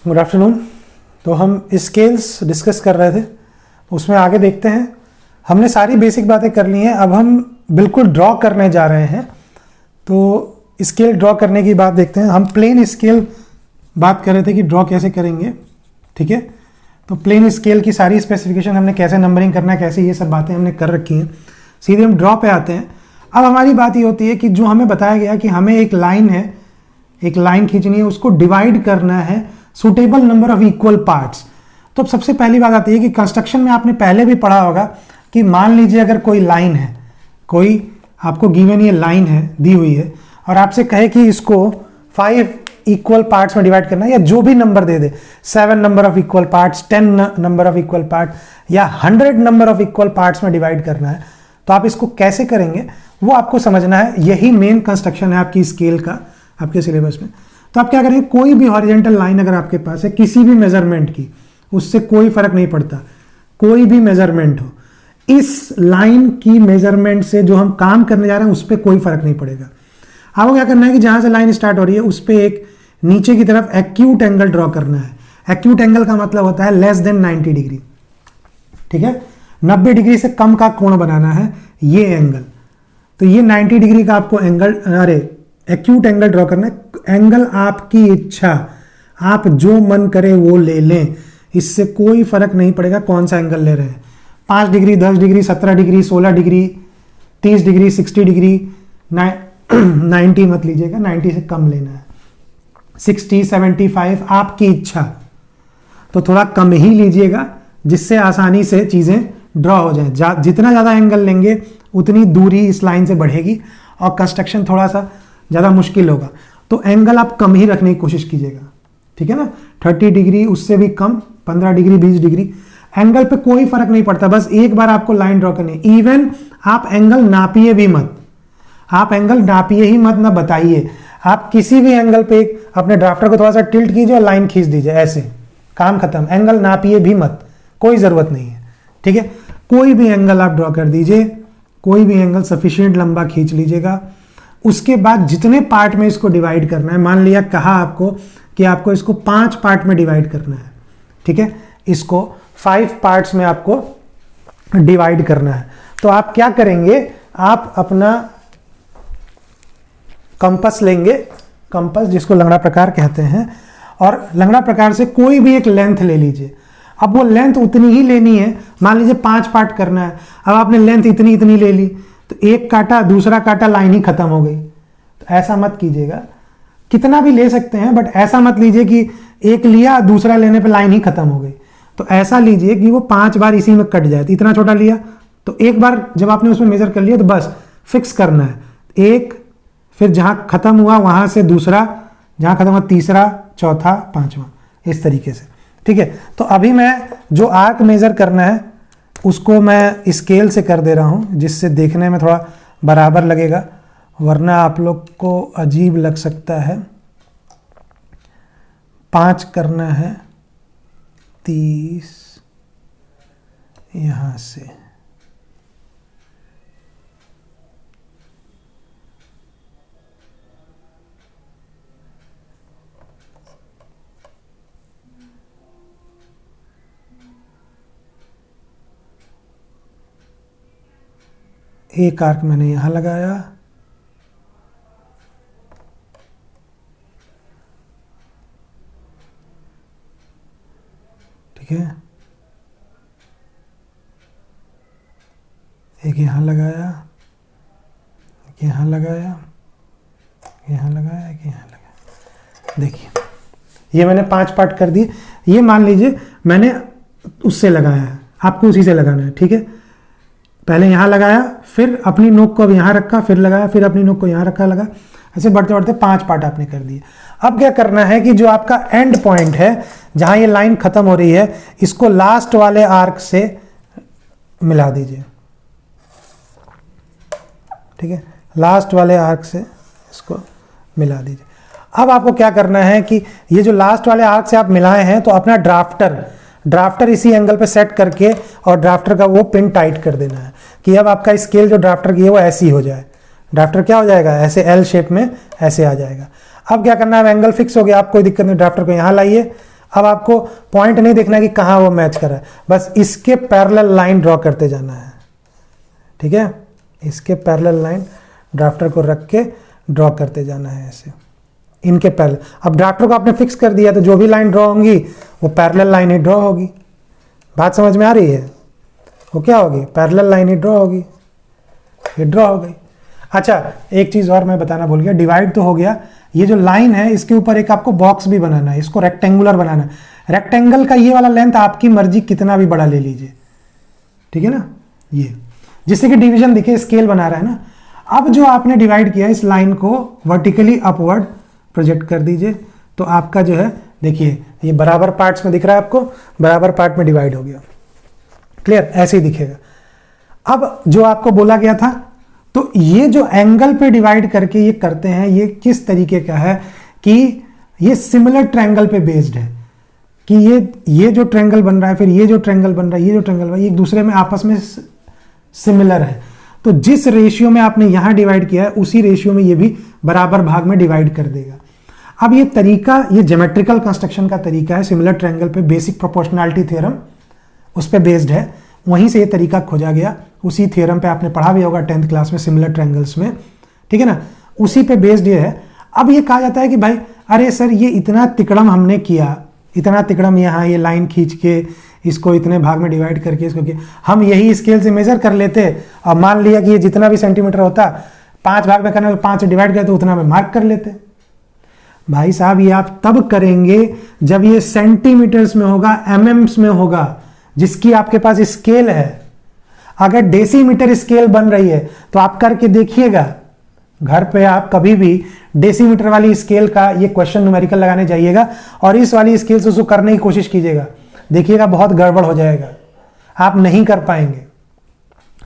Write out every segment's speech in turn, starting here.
Good afternoon. तो हम scales discuss कर रहे थे, उसमें आगे देखते हैं। हमने सारी बेसिक बातें कर ली हैं, अब हम बिल्कुल ड्रॉ करने जा रहे हैं। तो स्केल ड्रॉ करने की बात देखते हैं। हम प्लेन स्केल बात कर रहे थे कि ड्रॉ कैसे करेंगे, ठीक है। तो प्लेन स्केल की सारी स्पेसिफिकेशन हमने कैसे नंबरिंग करना है, कैसे ये सब बातें हमने कर रखी हैं। सीधे हम ड्रॉ पे आते हैं। अब हमारी बात ये होती है कि जो हमें बताया गया कि हमें एक लाइन है, एक लाइन खींचनी है, उसको डिवाइड करना है suitable number of equal parts. तो अब सबसे पहली बात आती है कि कंस्ट्रक्शन में आपने पहले भी पढ़ा होगा कि मान लीजिए अगर कोई लाइन है, कोई आपको गिवन ये लाइन है दी हुई है और आपसे कहे कि इसको 5 इक्वल पार्ट्स में डिवाइड करना है, या जो भी number they they, 7 number of equal parts, 10 number of equal part या 100 नंबर ऑफ इक्वल पार्ट्स में डिवाइड करना है, तो आप इसको कैसे करेंगे वो आपको समझना है। यही मेन कंस्ट्रक्शन है आपकी स्केल का, आपके सिलेबस में। तो आप क्या करेंगे, कोई भी हॉरिजॉन्टल लाइन अगर आपके पास है किसी भी मेजरमेंट की, उससे कोई फर्क नहीं पड़ता, कोई भी मेजरमेंट हो, इस लाइन की मेजरमेंट से जो हम काम करने जा रहे हैं उस पर कोई फर्क नहीं पड़ेगा। आपको क्या करना है कि जहां से लाइन स्टार्ट हो रही है उस पर एक नीचे की तरफ एक्यूट एंगल ड्रॉ करना है। एक्यूट एंगल का मतलब होता है लेस देन 90 डिग्री, ठीक है। 90 डिग्री से कम का कोण बनाना है ये एंगल। तो ये 90 डिग्री का आपको एंगल, एक्यूट एंगल ड्रॉ करना है। एंगल आपकी इच्छा, आप जो मन करे वो ले लें, इससे कोई फर्क नहीं पड़ेगा कौन सा एंगल ले रहे हैं। 5 degree, 10 degree, 17 degree, 16 degree, 30 degree, 60 degree, 90 मत लीजिएगा, 90 से कम लेना है। 60, 75 आपकी इच्छा, तो थोड़ा कम ही लीजिएगा जिससे आसानी से चीज़ें ड्रॉ हो जाए। जितना ज़्यादा एंगल लेंगे उतनी दूरी इस लाइन से बढ़ेगी और कंस्ट्रक्शन थोड़ा सा ज़्यादा मुश्किल होगा। तो एंगल आप कम ही रखने की कोशिश कीजिएगा, ठीक है ना। 30 डिग्री, उससे भी कम, 15 डिग्री, 20 डिग्री, एंगल पे कोई फर्क नहीं पड़ता। बस एक बार आपको लाइन ड्रॉ करनी है। इवन आप एंगल नापिए भी मत, आप एंगल नापिए ही मत, ना बताइए। आप किसी भी एंगल पे अपने ड्राफ्टर को थोड़ा सा टिल्ट कीजिए और लाइन खींच दीजिए, ऐसे काम खत्म। एंगल नापिए भी मत, कोई ज़रूरत नहीं है, ठीक है। कोई भी एंगल आप ड्रॉ कर दीजिए, कोई भी एंगल सफिशिएंट लंबा खींच लीजिएगा। उसके बाद जितने पार्ट में इसको डिवाइड करना है, मान लिया कहा आपको कि आपको इसको 5 पार्ट में डिवाइड करना है, ठीक है। इसको 5 पार्ट्स में आपको डिवाइड करना है। तो आप क्या करेंगे, आप अपना कंपास लेंगे, कंपास जिसको लंगड़ा प्रकार कहते हैं, और लंगड़ा प्रकार से कोई भी एक लेंथ ले लीजिए। अब वो लेंथ उतनी ही लेनी है, मान लीजिए 5 पार्ट करना है, अब आपने लेंथ इतनी इतनी ले ली, तो एक काटा, दूसरा काटा, लाइन ही खत्म हो गई। तो ऐसा मत कीजिएगा, कितना भी ले सकते हैं, बट ऐसा मत लीजिए कि एक लिया दूसरा लेने पे लाइन ही खत्म हो गई। तो ऐसा लीजिए कि वो 5 बार इसी में कट जाए। तो इतना छोटा लिया तो एक बार जब आपने उसमें मेजर कर लिया तो बस फिक्स करना है, एक, फिर जहां खत्म हुआ वहां से दूसरा, जहां खत्म हुआ तीसरा, चौथा, 5वां, इस तरीके से, ठीक है। तो अभी मैं जो आर्क मेजर करना है उसको मैं स्केल से कर दे रहा हूं, जिससे देखने में थोड़ा बराबर लगेगा, वरना आप लोग को अजीब लग सकता है। 5 करना है, 30 यहां से, एक आर्क मैंने यहां लगाया, ठीक है, एक यहां लगाया, एक यहां लगाया, यहां लगाया, एक यहां लगाया। देखिए ये मैंने 5 पार्ट कर दिए। ये मान लीजिए मैंने उससे लगाया है, आपको उसी से लगाना है, ठीक है। पहले यहाँ लगाया, फिर अपनी नोक को अब यहाँ रखा, फिर लगाया, फिर अपनी नोक को यहाँ रखा, लगा, ऐसे बढ़ते बढ़ते 5 पार्ट आपने कर दिए। अब क्या करना है कि जो आपका एंड पॉइंट है, जहां ये लाइन खत्म हो रही है, इसको लास्ट वाले आर्क से मिला दीजिए, ठीक है। लास्ट वाले आर्क से इसको मिला दीजिए। अब आपको क्या करना है कि ये जो लास्ट वाले आर्क से आप मिलाए हैं, तो अपना ड्राफ्टर इसी एंगल पे सेट करके और ड्राफ्टर का वो पिन टाइट कर देना है कि अब आपका स्केल जो ड्राफ्टर की है वो ऐसी हो जाए। ड्राफ्टर क्या हो जाएगा, ऐसे एल शेप में ऐसे आ जाएगा। अब क्या करना है, एंगल फिक्स हो गया, आप कोई दिक्कत नहीं, ड्राफ्टर को यहाँ लाइए अब आपको पॉइंट नहीं देखना कि कहाँ वो मैच कर रहा है, बस इसके पैरेलल लाइन ड्रॉ करते जाना है। ठीक है, इसके पैरेलल लाइन ड्राफ्टर को रख के ड्रॉ करते जाना है ऐसे, इनके पैरेलल। अब ड्राफ्टर को आपने फिक्स कर दिया तो जो भी लाइन ड्रॉ होंगी वो पैरेलल लाइन ही ड्रॉ होगी। बात समझ में आ रही है? वो क्या होगी? पैरेलल लाइन ही ड्रॉ होगी, ये ड्रॉ हो गई। अच्छा, एक चीज़ और मैं बताना भूल गया, डिवाइड तो हो गया, ये जो लाइन है इसके ऊपर एक आपको बॉक्स भी बनाना है, इसको रेक्टेंगुलर बनाना है। रेक्टेंगल का ये वाला लेंथ आपकी मर्जी कितना भी बड़ा ले लीजिए, ठीक है ना, ये जिससे कि डिवीजन दिखे, स्केल बना रहा है ना। अब जो आपने डिवाइड किया इस लाइन को वर्टिकली अपवर्ड प्रोजेक्ट कर दीजिए, तो आपका जो है देखिए ये बराबर पार्ट्स में दिख रहा है आपको, बराबर पार्ट में डिवाइड हो गया। क्लियर? ऐसे ही दिखेगा। अब जो आपको बोला गया था, तो ये जो एंगल पे डिवाइड करके ये करते हैं, ये किस तरीके का है कि ये सिमिलर ट्रायंगल पे बेस्ड है, कि ये जो ट्रायंगल बन रहा है, फिर ये जो ट्रायंगल बन रहा है, ये जो ट्रायंगल बन रहा है, ये एक दूसरे में आपस में सिमिलर है। तो जिस रेशियो में आपने यहां डिवाइड किया है उसी रेशियो में ये भी बराबर भाग में डिवाइड कर देगा। अब ये तरीका, ये ज्योमेट्रिकल कंस्ट्रक्शन का तरीका है, सिमिलर ट्रायंगल पे बेसिक प्रोपोर्शनैलिटी थ्योरम उस पे बेस्ड है, वहीं से ये तरीका खोजा गया। उसी थ्योरम पे आपने पढ़ा भी होगा 10th क्लास में, सिमिलर ट्रायंगल्स में, ठीक है ना, उसी पे बेस्ड ये है। अब ये कहा जाता है कि भाई अरे सर ये इतना तिकड़म हमने किया, इतना तिकड़म यहाँ ये लाइन खींच के इसको इतने भाग में डिवाइड करके इसको किया, हम यही स्केल से मेजर कर लेते और मान लिया कि ये जितना भी सेंटीमीटर होता 5 भाग में करना, तो 5 से डिवाइड करते उतना में मार्क कर लेते। भाई साहब ये आप तब करेंगे जब ये सेंटीमीटर्स में होगा, एमएम्स में होगा, जिसकी आपके पास स्केल है। अगर डेसीमीटर स्केल बन रही है तो आप करके देखिएगा, घर पे आप कभी भी डेसीमीटर वाली स्केल का ये क्वेश्चन न्यूमेरिकल लगाने जाइएगा और इस वाली स्केल से उसको करने की कोशिश कीजिएगा, देखिएगा बहुत गड़बड़ हो जाएगा, आप नहीं कर पाएंगे।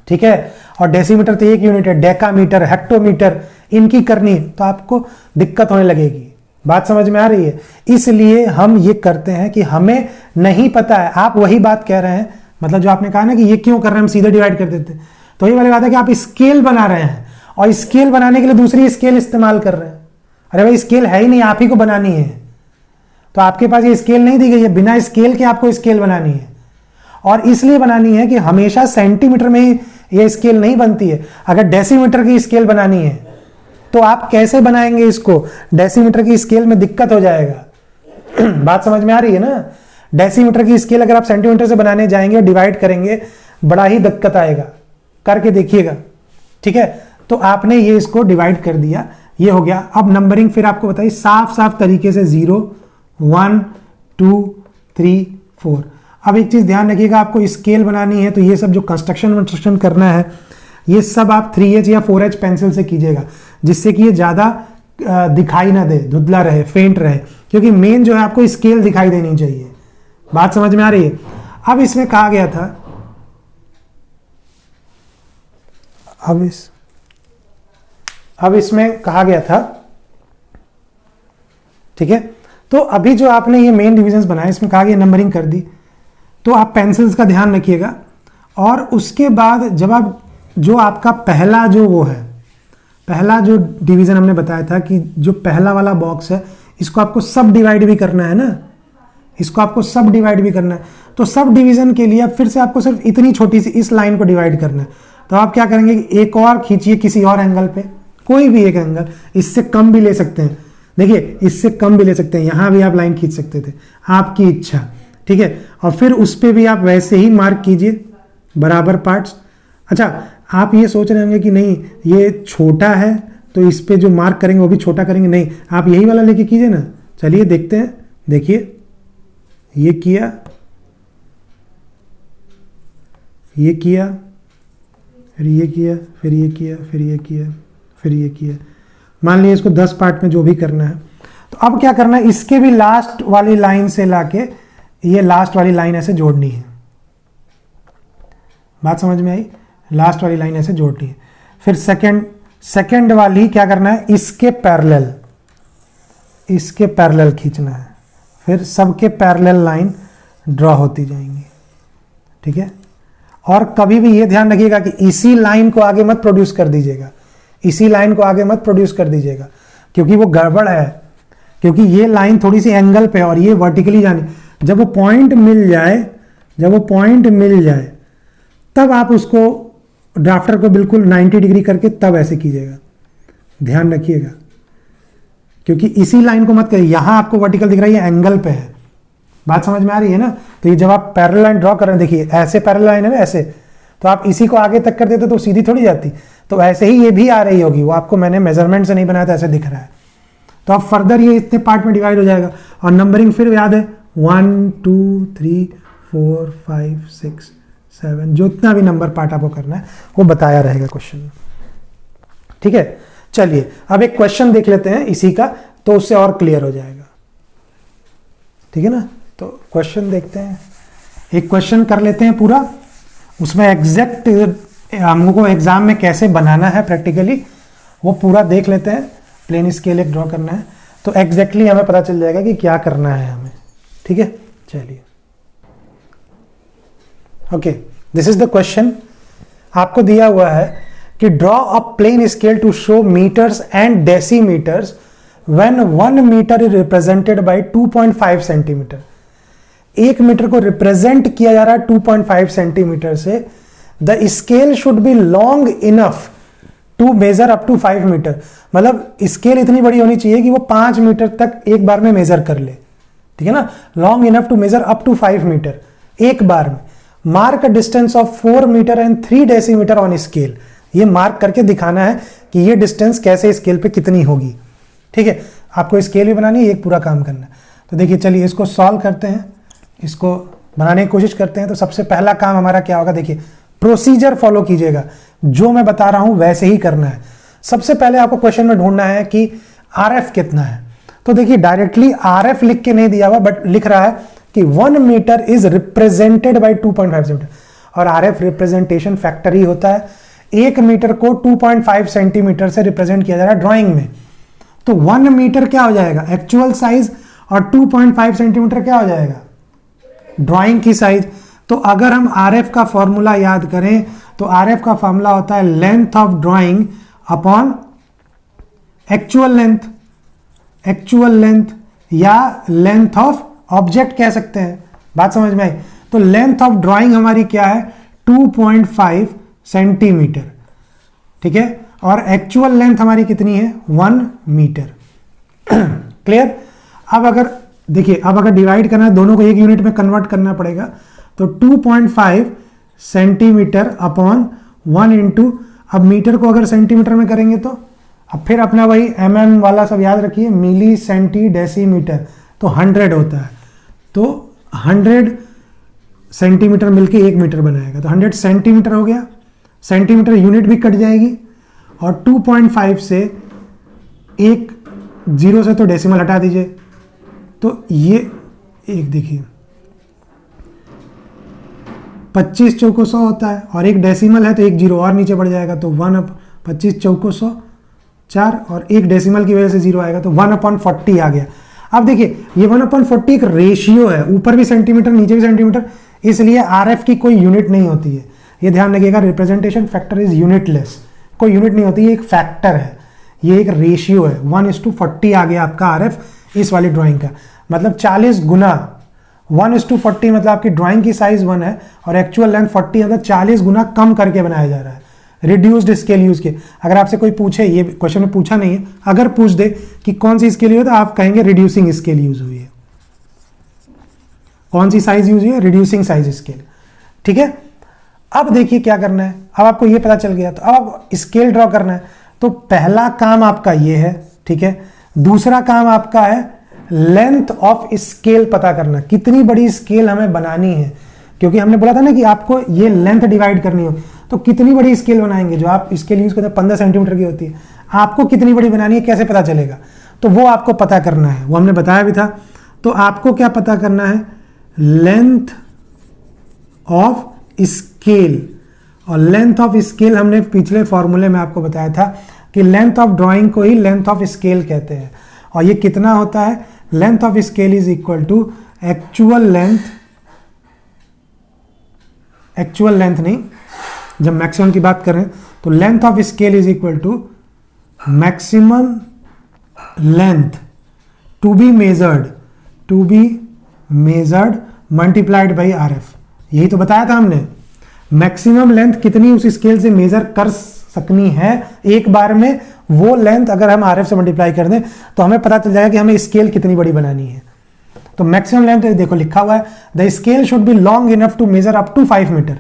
ठीक है, और डेसीमीटर तो एक यूनिट है, डेकामीटर, हेक्टोमीटर, इनकी करनी तो आपको दिक्कत होने लगेगी। बात समझ में आ रही है? इसलिए हम ये करते हैं कि हमें नहीं पता है, आप वही बात कह रहे हैं, मतलब जो आपने कहा ना कि ये क्यों कर रहे हैं, हम सीधे डिवाइड कर देते, तो ये वाली बात है कि आप स्केल बना रहे हैं और स्केल बनाने के लिए दूसरी स्केल इस्तेमाल कर रहे हैं। अरे भाई स्केल है ही नहीं, आप ही को बनानी है, तो आपके पास ये स्केल नहीं दी गई है, बिना स्केल के आपको स्केल बनानी है। और इसलिए बनानी है कि हमेशा सेंटीमीटर में ही ये स्केल नहीं बनती है। अगर डेसीमीटर की स्केल बनानी है तो आप कैसे बनाएंगे इसको? डेसीमीटर की स्केल में दिक्कत हो जाएगा। बात समझ में आ रही है ना? डेसीमीटर की स्केल अगर आप सेंटीमीटर से बनाने जाएंगे, डिवाइड करेंगे, बड़ा ही दिक्कत आएगा, करके देखिएगा। ठीक है, तो आपने ये इसको डिवाइड कर दिया, ये हो गया। अब नंबरिंग फिर आपको बताइए साफ साफ तरीके से 0 1 2 3 4। अब एक चीज ध्यान रखिएगा, आपको स्केल बनानी है तो ये सब जो कंस्ट्रक्शन करना है ये सब आप 3H या 4H पेंसिल से कीजिएगा, जिससे कि ये ज्यादा दिखाई ना दे, धुंधला रहे, फेंट रहे, क्योंकि मेन जो है आपको स्केल दिखाई देनी चाहिए। बात समझ में आ रही है? अब इसमें कहा गया था, अब इसमें कहा गया था, ठीक है, तो अभी जो आपने ये मेन डिविजन्स बनाए इसमें कहा गया नंबरिंग कर दी, तो आप पेंसिल्स का ध्यान रखिएगा। और उसके बाद जब आप जो आपका पहला जो वो है, पहला जो डिवीजन हमने बताया था कि जो पहला वाला बॉक्स है इसको आपको सब डिवाइड भी करना है ना, इसको आपको सब डिवाइड भी करना है। तो सब डिवीजन के लिए अब फिर से आपको सिर्फ इतनी छोटी सी इस लाइन को डिवाइड करना है। तो आप क्या करेंगे कि एक और खींचिए किसी और एंगल पे, कोई भी एक एंगल, इससे कम भी ले सकते हैं, देखिए इससे कम भी ले सकते हैं, यहां भी आप लाइन खींच सकते थे, आपकी इच्छा। ठीक है, और फिर उस पर भी आप वैसे ही मार्क कीजिए बराबर पार्ट्स। अच्छा, आप ये सोच रहे होंगे कि नहीं ये छोटा है तो इस पे जो मार्क करेंगे वो भी छोटा करेंगे, नहीं आप यही वाला लेके कीजिए ना। चलिए देखते हैं, देखिए ये किया, ये किया, फिर ये किया, फिर ये किया, फिर ये किया, फिर ये किया। मान लीजिए इसको 10 पार्ट में जो भी करना है, तो अब क्या करना है, इसके भी लास्ट वाली लाइन से लाके ये लास्ट वाली लाइन ऐसे जोड़नी है। बात समझ में आई? लास्ट वाली लाइन ऐसे जोड़नी है। फिर सेकंड वाली क्या करना है, इसके पैरेलल खींचना है, फिर सबके पैरेलल लाइन ड्रॉ होती जाएंगी। ठीक है, और कभी भी ये ध्यान रखिएगा कि इसी लाइन को आगे मत प्रोड्यूस कर दीजिएगा, इसी लाइन को आगे मत प्रोड्यूस कर दीजिएगा, क्योंकि वो गड़बड़ है। क्योंकि ये लाइन थोड़ी सी एंगल पे है और ये वर्टिकली जानी। जब वो पॉइंट मिल जाए तब आप उसको ड्राफ्टर को बिल्कुल 90 डिग्री करके तब ऐसे कीजिएगा, ध्यान रखिएगा, क्योंकि इसी लाइन को मत करिए। यहां आपको वर्टिकल दिख रहा है, ये एंगल पे है, बात समझ में आ रही है ना। तो ये जब आप पैरेलल लाइन ड्रॉ कर रहे हैं, देखिए ऐसे पैरेलल लाइन है ना, ऐसे, तो आप इसी को आगे तक कर देते तो सीधी थोड़ी जाती, तो ऐसे ही ये भी आ रही होगी। वो आपको मैंने मेजरमेंट से नहीं बनाया था, ऐसे दिख रहा है। तो अब फर्दर ये इतने पार्ट में डिवाइड हो जाएगा और नंबरिंग फिर याद है 1 2 3 4 5 6 7, जो इतना भी नंबर पार्ट आपको करना है वो बताया रहेगा क्वेश्चन में, ठीक है। चलिए अब एक क्वेश्चन देख लेते हैं इसी का, तो उससे और क्लियर हो जाएगा, ठीक है ना। तो क्वेश्चन देखते हैं, एक क्वेश्चन कर लेते हैं पूरा, उसमें एग्जैक्ट हमको एग्जाम में कैसे बनाना है प्रैक्टिकली वो पूरा देख लेते हैं। प्लेन स्केल एक ड्रॉ करना है तो एग्जैक्टली हमें पता चल जाएगा कि क्या करना है हमें, ठीक है। चलिए okay, this is the question. आपको दिया हुआ है कि draw a plain scale to show metres and decimetres when 1 metre is represented by 2.5 centimetre. 1 metre को रिप्रेजेंट किया जा रहा है 2.5 सेंटीमीटर से। The scale should be long enough to measure up to 5 metre. मतलब स्केल इतनी बड़ी होनी चाहिए कि वो 5 मीटर तक एक बार में मेजर कर ले, ठीक है ना। Long enough to measure up to 5 metre एक बार में। Mark a distance of 4 metre and 3 decimetre on scale. ये मार्क करके दिखाना है कि ये डिस्टेंस कैसे स्केल पे कितनी होगी, ठीक है। आपको स्केल भी बनानी है, एक पूरा काम करना है। तो देखिए चलिए इसको सॉल्व करते हैं, इसको बनाने की कोशिश करते हैं। तो सबसे पहला काम हमारा क्या होगा, देखिए प्रोसीजर फॉलो कीजिएगा, जो मैं बता रहा हूं वैसे ही करना है। सबसे पहले आपको क्वेश्चन में ढूंढना है कि आरएफ कितना है। तो देखिए डायरेक्टली आरएफ लिख के नहीं दिया हुआ, बट लिख रहा है कि 1 metre is represented by 2.5 centimetre, और आरएफ रिप्रेजेंटेशन फैक्टर ही होता है। 1 मीटर को 2.5 सेंटीमीटर से रिप्रेजेंट किया जा रहा है ड्राइंग में। तो 1 मीटर क्या हो जाएगा एक्चुअल साइज, और 2.5 सेंटीमीटर क्या हो जाएगा ड्राइंग की साइज। तो अगर हम आरएफ का फॉर्मूला याद करें तो आरएफ का फॉर्मूला होता है length of drawing upon actual length. Actual length या लेंथ ऑफ ऑब्जेक्ट कह सकते हैं, बात समझ में आई। तो लेंथ ऑफ ड्राइंग हमारी क्या है 2.5 सेंटीमीटर, ठीक है। और एक्चुअल लेंथ हमारी कितनी है 1 मीटर। क्लियर। अब अगर देखिए, अब अगर डिवाइड करना है दोनों को एक यूनिट में कन्वर्ट करना पड़ेगा। तो 2.5 सेंटीमीटर अपॉन 1 इंटू, अब मीटर को अगर सेंटीमीटर में करेंगे तो अब फिर अपना वही mm वाला सब याद रखिए, मिली सेंटी डेसीमीटर, तो 100 होता है। तो 100 सेंटीमीटर मिलके 1 मीटर बनाएगा, तो 100 सेंटीमीटर हो गया। सेंटीमीटर यूनिट भी कट जाएगी, और 2.5 से एक जीरो से तो डेसिमल हटा दीजिए। तो ये एक देखिए 25 चौको 100 होता है, और एक डेसिमल है तो एक जीरो और नीचे बढ़ जाएगा, तो 25 चौको 100 4, और एक डेसिमल की वजह से जीरो आएगा, तो 1/40 आ गया। अब देखिए ये 1/40 एक रेशियो है, ऊपर भी सेंटीमीटर नीचे भी सेंटीमीटर, इसलिए आरएफ की कोई यूनिट नहीं होती है। ये ध्यान रखिएगा, रिप्रेजेंटेशन फैक्टर इज यूनिटलेस, कोई यूनिट नहीं होती, ये एक फैक्टर है, ये एक रेशियो है। 1:40 आ गया आपका आरएफ इस वाली ड्राइंग का। मतलब 40 गुना 1:40, मतलब आपकी ड्राइंग की साइज 1 है और एक्चुअल लेंथ 40, मतलब 40 गुना कम करके बनाया जा रहा है रिड्यूस्ड स्केल यूज के। अगर आपसे कोई पूछे, ये क्वेश्चन में पूछा नहीं है, अगर पूछ दे कि कौन सी स्केल यूज है, तो आप कहेंगे रिड्यूसिंग स्केल यूज हुई है। कौन सी साइज यूज हुई है, रिड्यूसिंग साइज स्केल, ठीक है। अब देखिए क्या करना है, अब आपको ये पता चल गया, तो अब स्केल ड्रॉ करना है। तो पहला काम आपका ये है, ठीक है। दूसरा काम आपका है लेंथ ऑफ स्केल पता करना, कितनी बड़ी स्केल हमें बनानी है, क्योंकि हमने बोला था ना कि आपको ये लेंथ डिवाइड करनी हो। तो कितनी बड़ी स्केल बनाएंगे, जो आप स्केल यूज करते हैं 15 सेंटीमीटर की होती है, आपको कितनी बड़ी बनानी है कैसे पता चलेगा, तो वो आपको पता करना है, वो हमने बताया भी था। तो आपको क्या पता करना है, लेंथ ऑफ स्केल। और लेंथ ऑफ स्केल हमने पिछले फॉर्मूले में आपको बताया था कि लेंथ ऑफ ड्राइंग को ही लेंथ ऑफ स्केल कहते हैं। और ये कितना होता है, length of scale is equal to actual length, actual length नहीं, जब मैक्सिमम की बात करें तो length of scale is equal to maximum length to be measured multiplied by RF। यही तो बताया था हमने, मैक्सिमम लेंथ कितनी उस स्केल से मेजर कर सकनी है एक बार में, वो लेंथ अगर हम RF से मल्टीप्लाई कर दें तो हमें पता चल जाएगा कि हमें स्केल कितनी बड़ी बनानी है। तो मैक्सिमम लेंथ देखो लिखा हुआ है, the scale should be long enough to measure up to 5 metre.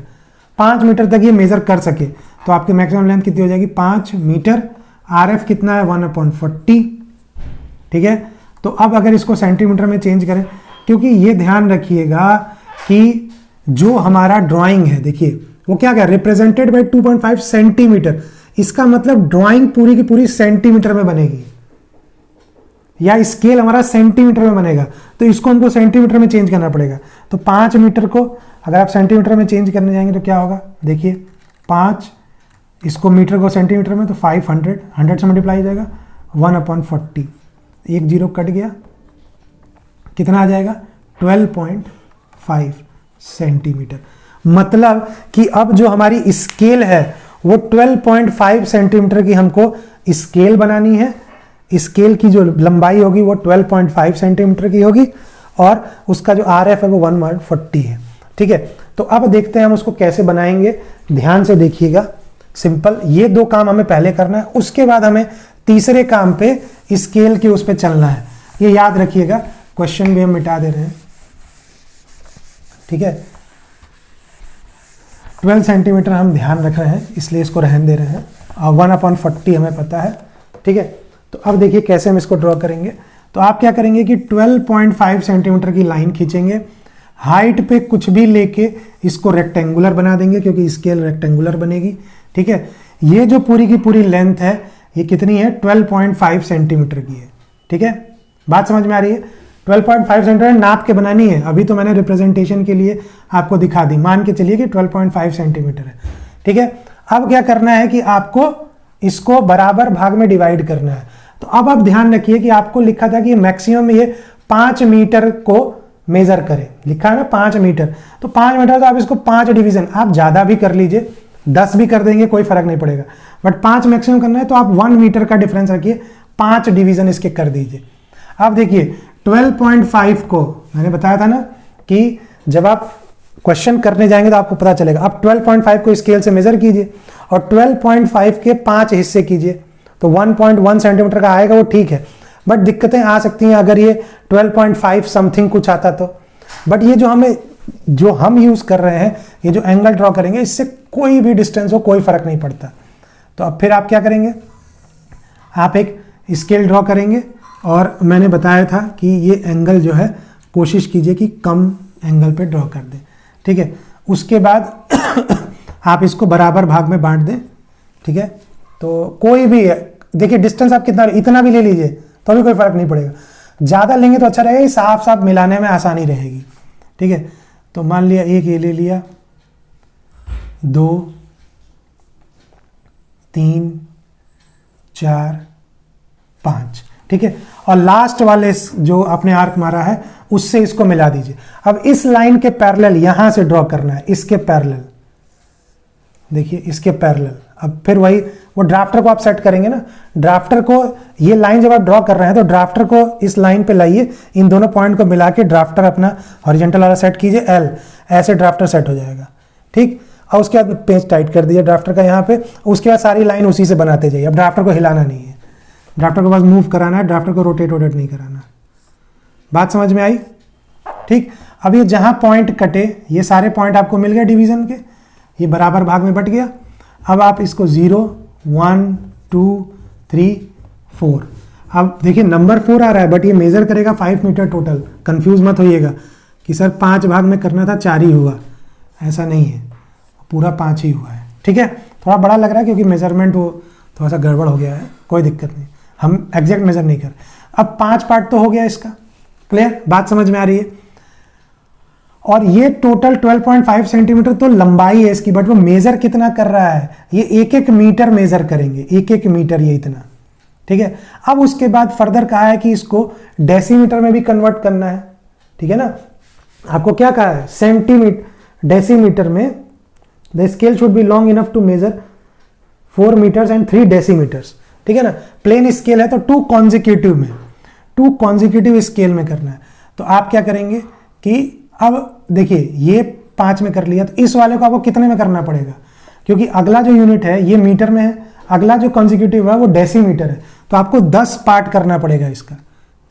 5 metre तक ये मेजर कर सके, तो आपकी मैक्सिमम लेंथ कितनी हो जाएगी 5 मीटर। RF कितना है 1/40, ठीक है। तो अब अगर इसको सेंटीमीटर में चेंज करें, क्योंकि ये ध्यान रखिएगा कि जो हमारा ड्राइंग है, देखिए वो क्या क्या रिप्रेजेंटेड बाय 2.5 सेंटीमीटर, इसका मतलब ड्राइंग पूरी की पूरी सेंटीमीटर में बनेगी, या स्केल हमारा सेंटीमीटर में बनेगा, तो इसको हमको सेंटीमीटर में चेंज करना पड़ेगा। तो 5 मीटर को अगर आप सेंटीमीटर में चेंज करने जाएंगे तो क्या होगा, देखिए 5, इसको मीटर को सेंटीमीटर में, तो 500, 100 से मल्टीप्लाई हो जाएगा 1/40, एक जीरो कट गया, कितना आ जाएगा 12.5 सेंटीमीटर। मतलब कि अब जो हमारी स्केल है वो 12.5 सेंटीमीटर की हमको स्केल बनानी है। स्केल की जो लंबाई होगी वो 12.5 सेंटीमीटर की होगी, और उसका जो RF है वो 1/40 है, ठीक है। तो अब देखते हैं हम उसको कैसे बनाएंगे, ध्यान से देखिएगा। सिंपल, ये 2 काम हमें पहले करना है, उसके बाद हमें तीसरे काम पे स्केल के उस पे चलना है। ये याद रखिएगा, क्वेश्चन भी हम मिटा दे रहे हैं, ठीक है। 12 सेंटीमीटर हम ध्यान रख रहे हैं, इसलिए इसको रहने दे रहे हैं, और 1/40 हमें पता है, ठीक है। तो अब देखिए कैसे हम इसको ड्रॉ करेंगे। तो आप क्या करेंगे कि 12.5 सेंटीमीटर की लाइन खींचेंगे, हाइट पे कुछ भी लेके इसको रेक्टेंगुलर बना देंगे, क्योंकि स्केल रेक्टेंगुलर बनेगी, ठीक है। ये जो पूरी की पूरी लेंथ है ये कितनी है 12.5 सेंटीमीटर की है, ठीक है। बात समझ में आ रही है, 12.5 सेंटीमीटर नाप के बनानी है, अभी तो मैंने रिप्रेजेंटेशन के लिए आपको दिखा दी, मान के चलिए कि 12.5 सेंटीमीटर है, ठीक है। अब क्या करना है कि आपको इसको बराबर भाग में डिवाइड करना है। तो अब आप ध्यान रखिए कि आपको लिखा था कि मैक्सिमम ये 5 मीटर को मेजर करे, लिखा है ना 5 मीटर, तो 5 मीटर तो आप इसको 5 डिवीजन, आप ज्यादा भी कर लीजिए, 10 भी कर देंगे कोई फर्क नहीं पड़ेगा, बट 5 मैक्सिमम करना है तो आप 1 मीटर का डिफरेंस रखिए, 5 डिवीजन इसके कर दीजिए। अब देखिए 12.5 को मैंने बताया था ना कि जब आप क्वेश्चन करने जाएंगे तो आपको पता चलेगा। अब 12.5 को स्केल से मेजर कीजिए और 12.5 के 5 हिस्से कीजिए, तो 1.1 सेंटीमीटर का आएगा, वो ठीक है। बट दिक्कतें आ सकती हैं अगर ये 12.5 समथिंग कुछ आता तो। बट ये जो हम यूज कर रहे हैं, ये जो एंगल ड्रॉ करेंगे, इससे कोई भी डिस्टेंस हो कोई फर्क नहीं पड़ता। तो अब फिर आप क्या करेंगे, आप एक स्केल ड्रॉ करेंगे, और मैंने बताया था कि ये एंगल जो है कोशिश कीजिए कि कम एंगल पे ड्रॉ कर दें, ठीक है। उसके बाद आप इसको बराबर भाग में बांट दें, ठीक है। तो कोई भी देखिए डिस्टेंस आप कितना, इतना भी ले लीजिए तो भी कोई फर्क नहीं पड़ेगा, ज़्यादा लेंगे तो अच्छा रहेगा, साफ साफ मिलाने में आसानी रहेगी, ठीक है। तो मान लिया एक ये ले लिया, 2 3 4 5, ठीक है। और लास्ट वाले जो आपने आर्क मारा है उससे इसको मिला दीजिए। अब इस लाइन के पैरेलल यहां से ड्रॉ करना है, इसके पैरेलल, देखिए इसके पैरेलल। अब फिर वही वो ड्राफ्टर को आप सेट करेंगे ना, ड्राफ्टर को ये लाइन जब आप ड्रॉ कर रहे हैं तो ड्राफ्टर को इस लाइन पे लाइए, इन दोनों पॉइंट को मिला के ड्राफ्टर अपना हॉरिजॉन्टल वाला सेट कीजिए L, ऐसे ड्राफ्टर सेट हो जाएगा, ठीक। और उसके बाद पेज टाइट कर दीजिए ड्राफ्टर का यहाँ पे, उसके बाद सारी लाइन उसी से बनाते जाइए। अब ड्राफ्टर को हिलाना नहीं है, ड्राफ्टर को बस मूव कराना है, ड्राफ्टर को रोटेट नहीं कराना। बात समझ में आई, ठीक। अब ये जहां पॉइंट कटे, ये सारे पॉइंट आपको मिल गए डिवीजन के, ये बराबर भाग में बट गया। अब आप इसको 0 1 2 3 4, अब देखिए नंबर 4 आ रहा है, बट ये मेजर करेगा 5 मीटर टोटल। कंफ्यूज मत होइएगा कि सर 5 भाग में करना था 4 ही हुआ, ऐसा नहीं है, पूरा 5 ही हुआ है, ठीक है। थोड़ा बड़ा लग रहा है क्योंकि मेजरमेंट वो थोड़ा सा गड़बड़ हो गया है, कोई दिक्कत नहीं, हम एग्जैक्ट मेजर नहीं कर। अब 5 पार्ट तो हो गया इसका, क्लियर, बात समझ में आ रही है। और ये टोटल 12.5 सेंटीमीटर तो लंबाई है इसकी, बट वो मेजर कितना कर रहा है, ये 1-1 मीटर मेजर करेंगे, 1-1 मीटर, ये इतना, ठीक है। अब उसके बाद फर्दर कहा है कि इसको डेसीमीटर में भी कन्वर्ट करना है, ठीक है ना। आपको क्या कहा है, सेंटीमीटर, डेसीमीटर में the scale should be long enough to measure 4 metres and 3 decimetres, ठीक है ना। प्लेन स्केल है तो 2 कॉन्जिक्यूटिव में, टू कॉन्जिक्यूटिव स्केल में करना है। तो आप क्या करेंगे कि अब देखिए ये 5 में कर लिया, तो इस वाले को आपको कितने में करना पड़ेगा, क्योंकि अगला जो यूनिट है ये मीटर में है, अगला जो कॉन्जिक्यूटिव है वो डेसीमीटर है, तो आपको 10 पार्ट करना पड़ेगा इसका,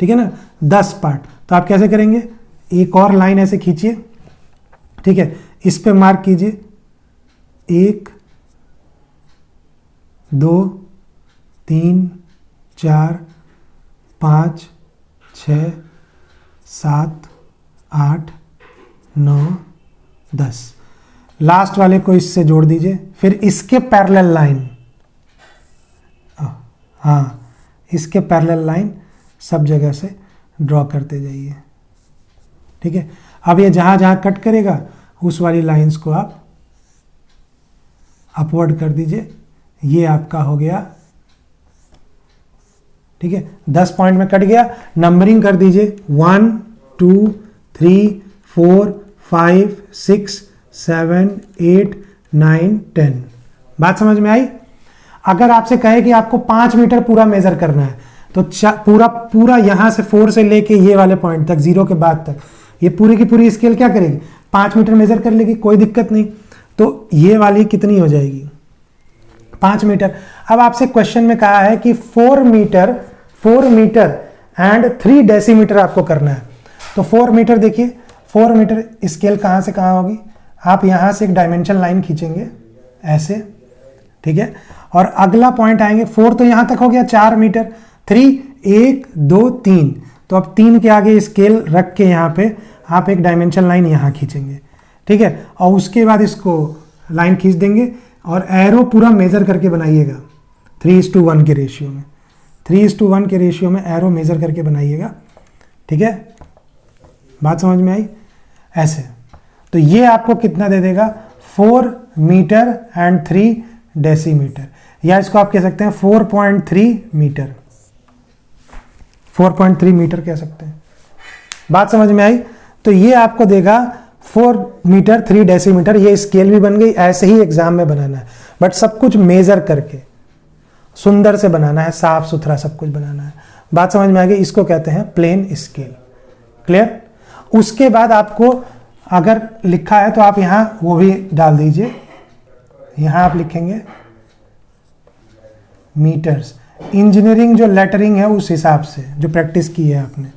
ठीक है ना, 10 पार्ट। तो आप कैसे करेंगे, एक और लाइन ऐसे खींचिए, ठीक है, इस पे मार्क कीजिए 1 2 3 4 5 6 7 8 9 10, लास्ट वाले को इससे जोड़ दीजिए, फिर इसके पैरेलल लाइन, हाँ इसके पैरेलल लाइन सब जगह से ड्रॉ करते जाइए, ठीक है। अब ये जहाँ जहाँ कट करेगा उस वाली लाइंस को आप अपवर्ड कर दीजिए, ये आपका हो गया, ठीक है, 10 पॉइंट में कट गया। नंबरिंग कर दीजिए 1 2 3 4 5 6 7 8 9 10। बात समझ में आई। अगर आपसे कहे कि आपको 5 मीटर पूरा मेजर करना है तो पूरा यहां से 4 से लेके ये वाले पॉइंट तक, 0 के बाद तक, ये पूरी की पूरी स्केल क्या करेगी, 5 मीटर मेजर कर लेगी, कोई दिक्कत नहीं। तो ये वाली कितनी हो जाएगी, 5 मीटर। अब आपसे क्वेश्चन में कहा है कि 4 मीटर एंड 3 डेसीमीटर आपको करना है। तो 4 मीटर देखिए, 4 मीटर स्केल कहाँ से कहाँ होगी, आप यहाँ से एक डायमेंशन लाइन खींचेंगे ऐसे, ठीक है, और अगला पॉइंट आएंगे, 4 तो यहाँ तक हो गया, 4 मीटर, 3 1 2 3, तो अब 3 के आगे स्केल रख के यहाँ पे आप एक डायमेंशन लाइन यहाँ खींचेंगे, ठीक है, और उसके बाद इसको लाइन खींच देंगे और एरो पूरा मेजर करके बनाइएगा 3:1 के रेशियो में, 3:1 के रेशियो में एरो मेजर करके बनाइएगा, ठीक है। बात समझ में आई ऐसे। तो ये आपको कितना दे देगा, 4 मीटर एंड 3 डेसीमीटर, या इसको आप कह सकते हैं 4.3 मीटर, 4.3 मीटर कह सकते हैं। बात समझ में आई। तो ये आपको देगा 4 मीटर 3 डेसीमीटर। ये स्केल भी बन गई, ऐसे ही एग्जाम में बनाना है, बट सब कुछ मेजर करके सुंदर से बनाना है, साफ सुथरा सब कुछ बनाना है। बात समझ में आ गई। इसको कहते हैं प्लेन स्केल। क्लियर। उसके बाद आपको अगर लिखा है तो आप यहां वो भी डाल दीजिए, यहां आप लिखेंगे मीटर्स। इंजीनियरिंग जो लेटरिंग है उस हिसाब से जो प्रैक्टिस की है आपने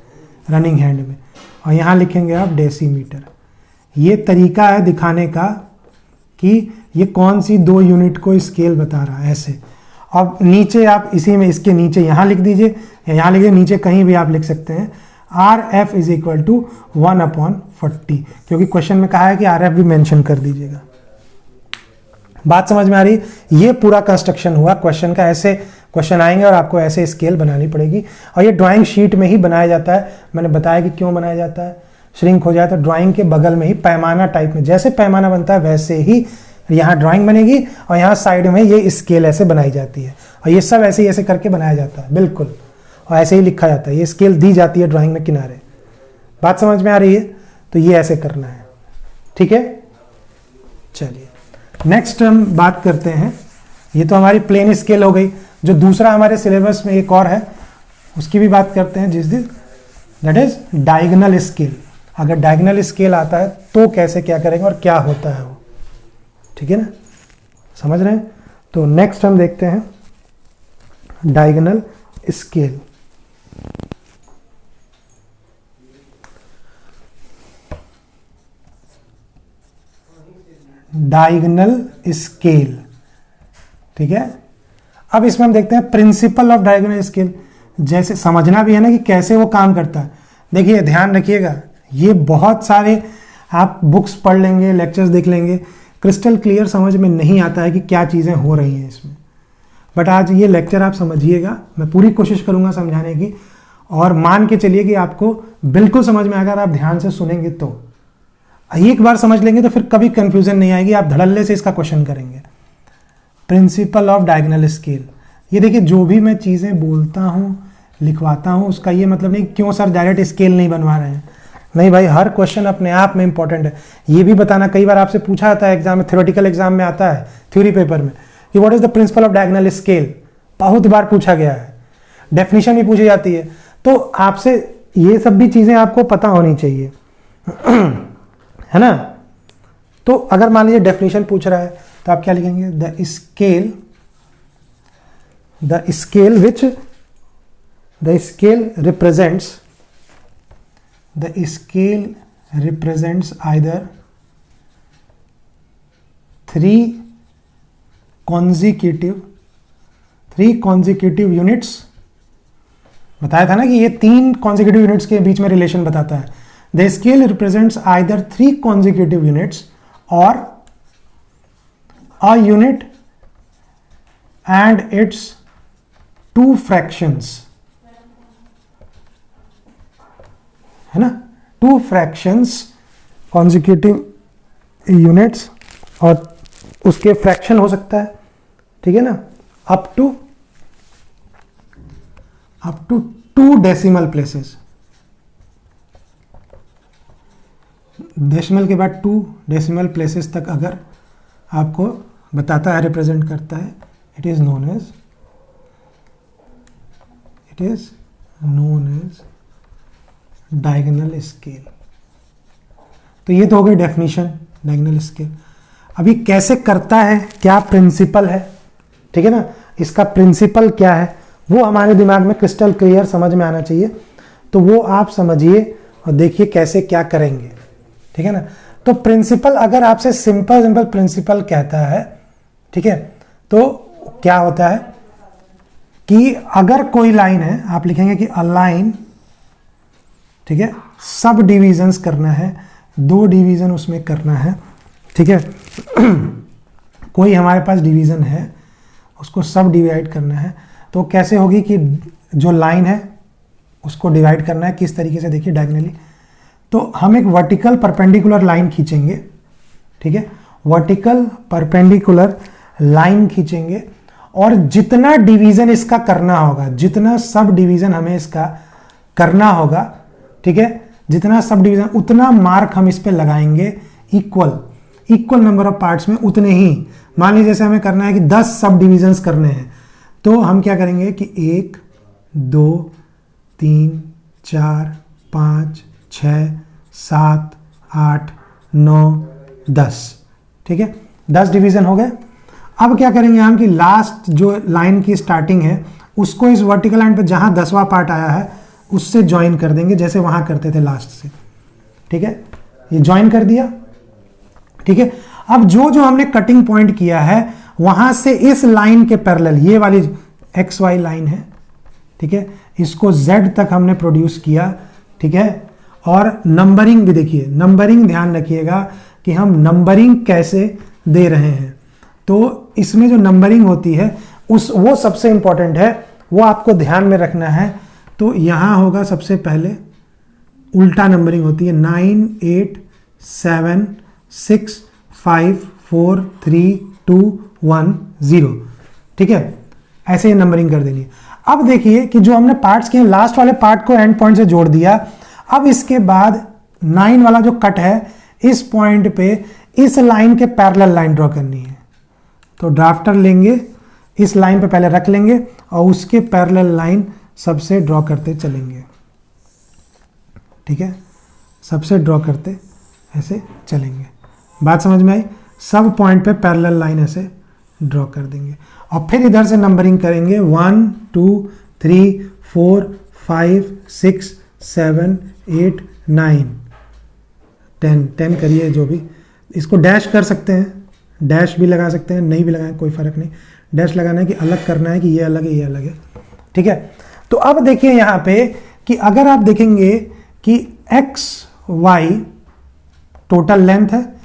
रनिंग हैंड में, और यहां लिखेंगे आप डेसीमीटर। ये तरीका है दिखाने का कि ये कौन सी 2 यूनिट को स्केल बता रहा है ऐसे। अब नीचे आप इसी में इसके नीचे यहाँ लिख दीजिए या यहाँ लिख दीजिए, नीचे कहीं भी आप लिख सकते हैं RF इज इक्वल टू 1/40, क्योंकि क्वेश्चन में कहा है कि RF भी मेंशन कर दीजिएगा। बात समझ में आ रही। ये पूरा कंस्ट्रक्शन हुआ क्वेश्चन का। ऐसे क्वेश्चन आएंगे और आपको ऐसे स्केल बनानी पड़ेगी, और ये ड्राइंग शीट में ही बनाया जाता है। मैंने बताया कि क्यों बनाया जाता है, श्रिंक हो जाए तो ड्राइंग के बगल में ही पैमाना टाइप में, जैसे पैमाना बनता है वैसे ही यहाँ ड्राइंग बनेगी, और यहाँ साइड में ये स्केल ऐसे बनाई जाती है, और ये सब ऐसे ही ऐसे करके बनाया जाता है बिल्कुल, और ऐसे ही लिखा जाता है। ये स्केल दी जाती है ड्राइंग में किनारे। बात समझ में आ रही है। तो ये ऐसे करना है, ठीक है। चलिए नेक्स्ट हम बात करते हैं, ये तो हमारी प्लेन स्केल हो गई। जो दूसरा हमारे सिलेबस में एक और है उसकी भी बात करते हैं, जिस दिन दैट इज डायगोनल स्केल। अगर डायगोनल स्केल आता है तो कैसे क्या करेंगे और क्या होता है वो, ठीक है ना, समझ रहे हैं। तो नेक्स्ट हम देखते हैं डायगोनल स्केल। डायगोनल स्केल, ठीक है। अब इसमें हम देखते हैं प्रिंसिपल ऑफ डायगोनल स्केल। जैसे समझना भी है ना कि कैसे वो काम करता है। देखिए ध्यान रखिएगा, ये बहुत सारे आप बुक्स पढ़ लेंगे, लेक्चर्स देख लेंगे, क्रिस्टल क्लियर समझ में नहीं आता है कि क्या चीज़ें हो रही हैं इसमें। बट आज ये लेक्चर आप समझिएगा, मैं पूरी कोशिश करूंगा समझाने की, और मान के चलिए कि आपको बिल्कुल समझ में आएगा अगर आप ध्यान से सुनेंगे तो। एक बार समझ लेंगे तो फिर कभी कंफ्यूजन नहीं आएगी, आप धड़ल्ले से इसका क्वेश्चन करेंगे। Principle of diagonal scale. ये देखिए जो भी मैं चीज़ें बोलता हूँ लिखवाता हूँ उसका ये मतलब नहीं क्यों सर डायरेक्ट स्केल नहीं बनवा रहे हैं। नहीं भाई, हर क्वेश्चन अपने आप में इंपॉर्टेंट है। ये भी बताना, कई बार आपसे पूछा जाता है एग्जाम में, थ्योरेटिकल एग्जाम में आता है थ्योरी पेपर में कि what is the principle of diagonal scale, बहुत बार पूछा गया है। डेफिनेशन भी पूछी जाती है। तो आपसे ये सब भी चीज़ें आपको पता होनी चाहिए है ना। तो अगर मान लीजिए डेफिनेशन पूछ रहा है तो आप क्या लिखेंगे, the scale represents either 3 consecutive units, बताया था ना कि ये 3 consecutive units के बीच में रिलेशन बताता है। The scale represents either 3 consecutive units or a unit and its 2 fractions, है ना, 2 fractions consecutive units और उसके फ्रैक्शन हो सकता है, ठीक है ना, up to 2 decimal places, decimal के बाद 2 डेसिमल प्लेसेस तक अगर आपको बताता है, रिप्रेजेंट करता है, it is known as diagonal scale. तो ये तो हो गई डेफिनेशन डायगोनल स्केल। अभी कैसे करता है, क्या प्रिंसिपल है, ठीक है ना, इसका प्रिंसिपल क्या है वो हमारे दिमाग में क्रिस्टल क्लियर समझ में आना चाहिए। तो वो आप समझिए और देखिए कैसे क्या करेंगे, ठीक है ना। तो प्रिंसिपल अगर आपसे सिंपल प्रिंसिपल कहता है, ठीक है, तो क्या होता है कि अगर कोई लाइन है, आप लिखेंगे कि अ लाइन, ठीक है, सब डिविजन्स करना है, 2 डिवीजन उसमें करना है, ठीक है। कोई हमारे पास डिवीजन है, उसको सब डिवाइड करना है, तो कैसे होगी कि जो लाइन है उसको डिवाइड करना है, किस तरीके से, देखिए डायगोनली। तो हम एक वर्टिकल परपेंडिकुलर लाइन खींचेंगे, ठीक है, वर्टिकल परपेंडिकुलर लाइन खींचेंगे और जितना डिवीजन इसका करना होगा, जितना सब डिवीजन हमें इसका करना होगा, ठीक है, जितना सब डिवीजन उतना मार्क हम इस पे लगाएंगे, इक्वल नंबर ऑफ पार्ट्स में उतने ही। मान लीजिए जैसे हमें करना है कि 10 सब डिविजन्स करने हैं, तो हम क्या करेंगे कि 1 2 3 4 5 6 7 8 9 10, ठीक है, 10 डिवीजन हो गए। अब क्या करेंगे हम कि लास्ट जो लाइन की स्टार्टिंग है उसको इस वर्टिकल लाइन पे जहां 10वां पार्ट आया है उससे ज्वाइन कर देंगे, जैसे वहां करते थे लास्ट से, ठीक है, ये ज्वाइन कर दिया, ठीक है। अब जो हमने कटिंग पॉइंट किया है वहां से इस लाइन के पैरेलल, ये वाली एक्स वाई लाइन है, ठीक है, इसको जेड तक हमने प्रोड्यूस किया, ठीक है। और नंबरिंग भी देखिए, नंबरिंग ध्यान रखिएगा कि हम नंबरिंग कैसे दे रहे हैं। तो इसमें जो नंबरिंग होती है वो सबसे इंपॉर्टेंट है, वो आपको ध्यान में रखना है। तो यहां होगा सबसे पहले उल्टा नंबरिंग होती है, 9 8 7 6 5 4 3 2 1 0, ठीक है, ऐसे ही नंबरिंग कर देनी है। अब देखिए कि जो हमने पार्ट्स किए, लास्ट वाले पार्ट को एंड पॉइंट से जोड़ दिया। अब इसके बाद 9 वाला जो कट है, इस पॉइंट पे इस लाइन के पैरेलल लाइन ड्रॉ करनी है। तो ड्राफ्टर लेंगे, इस लाइन पे पहले रख लेंगे और उसके पैरेलल लाइन सबसे ड्रॉ करते चलेंगे, ठीक है, सबसे ड्रॉ करते ऐसे चलेंगे। बात समझ में आई? सब पॉइंट पे पैरेलल लाइन ऐसे ड्रॉ कर देंगे और फिर इधर से नंबरिंग करेंगे 1 2 3 4 5 6 7 8 9 10 करिए, जो भी, इसको डैश कर सकते हैं, डैश भी लगा सकते हैं, नहीं भी लगाएं कोई फर्क नहीं। डैश लगाना है कि अलग करना है कि ये अलग है ये अलग है, ठीक है। तो अब देखिए यहाँ पे कि अगर आप देखेंगे कि एक्स वाई टोटल लेंथ है,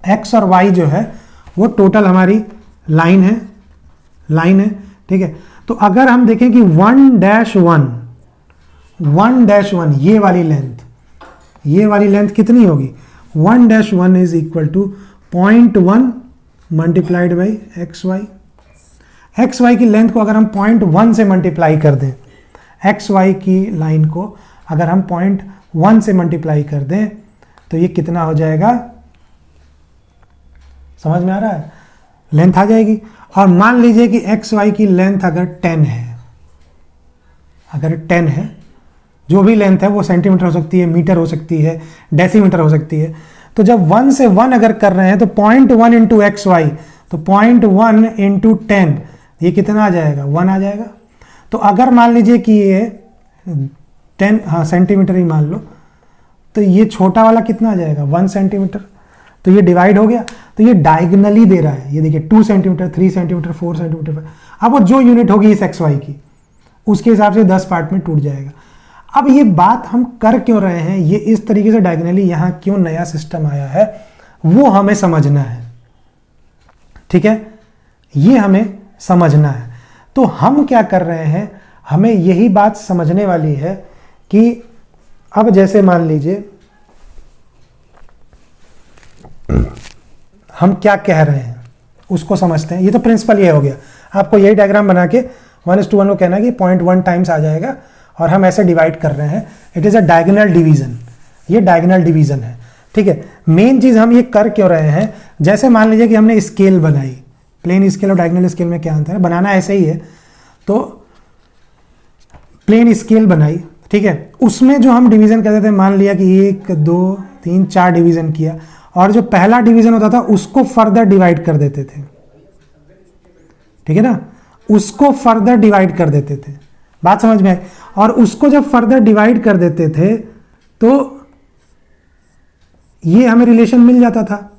एक्स और वाई जो है वो टोटल हमारी लाइन है, ठीक है। तो अगर हम देखें कि 1-1 ये वाली लेंथ कितनी होगी, 1-1 is equal to 0.1 multiplied by X Y. X Y की लेंथ को अगर हम 0.1 से मल्टीप्लाई कर दें, एक्स वाई की लाइन को अगर हम 0.1 से मल्टीप्लाई कर दें तो ये कितना हो जाएगा, समझ में आ रहा है, लेंथ आ जाएगी। और मान लीजिए कि एक्स वाई की लेंथ अगर 10 है, अगर 10 है, जो भी लेंथ है वो सेंटीमीटर हो सकती है, मीटर हो सकती है, डेसीमीटर हो सकती है। तो जब 1 से 1 अगर कर रहे हैं तो 0.1 इंटू एक्स वाई, तो 0.1 इंटू 10 ये कितना आ जाएगा, 1 आ जाएगा। तो अगर मान लीजिए कि ये 10 हाँ सेंटीमीटर ही मान लो, तो ये छोटा वाला कितना आ जाएगा, 1 सेंटीमीटर। तो ये डिवाइड हो गया, तो ये डायगनली दे रहा है, ये देखिए 2 सेंटीमीटर, 3 सेंटीमीटर, 4 सेंटीमीटर। अब वो जो यूनिट होगी इस एक्स वाई की, उसके हिसाब से 10 पार्ट में टूट जाएगा। अब ये बात हम कर क्यों रहे हैं, ये इस तरीके से डायगनली यहाँ क्यों नया सिस्टम आया है, वो हमें समझना है। ठीक है, ये हमें समझना है। तो हम क्या कर रहे हैं, हमें यही बात समझने वाली है कि अब जैसे मान लीजिए हम क्या कह रहे हैं उसको समझते हैं। ये तो प्रिंसिपल ये हो गया, आपको यही डायग्राम बना के 1:1 को कहना है कि 0.1 टाइम्स आ जाएगा और हम ऐसे डिवाइड कर रहे हैं। It is a diagonal division, ये डायगोनल डिवीजन है। ठीक है, मेन चीज़ हम ये कर क्यों रहे हैं, जैसे मान लीजिए कि हमने स्केल बनाई, प्लेन स्केल और डायगोनल स्केल में क्या अंतर है, बनाना ऐसे ही है। तो प्लेन स्केल बनाई, ठीक है, उसमें जो हम डिवीजन करते थे, मान लिया कि 1 2 3 4 डिवीजन किया, और जो पहला डिवीजन होता था उसको फर्दर डिवाइड कर देते थे। ठीक है ना, उसको फर्दर डिवाइड कर देते थे, बात समझ में आई। और उसको जब फर्दर डिवाइड कर देते थे तो ये हमें रिलेशन मिल जाता था,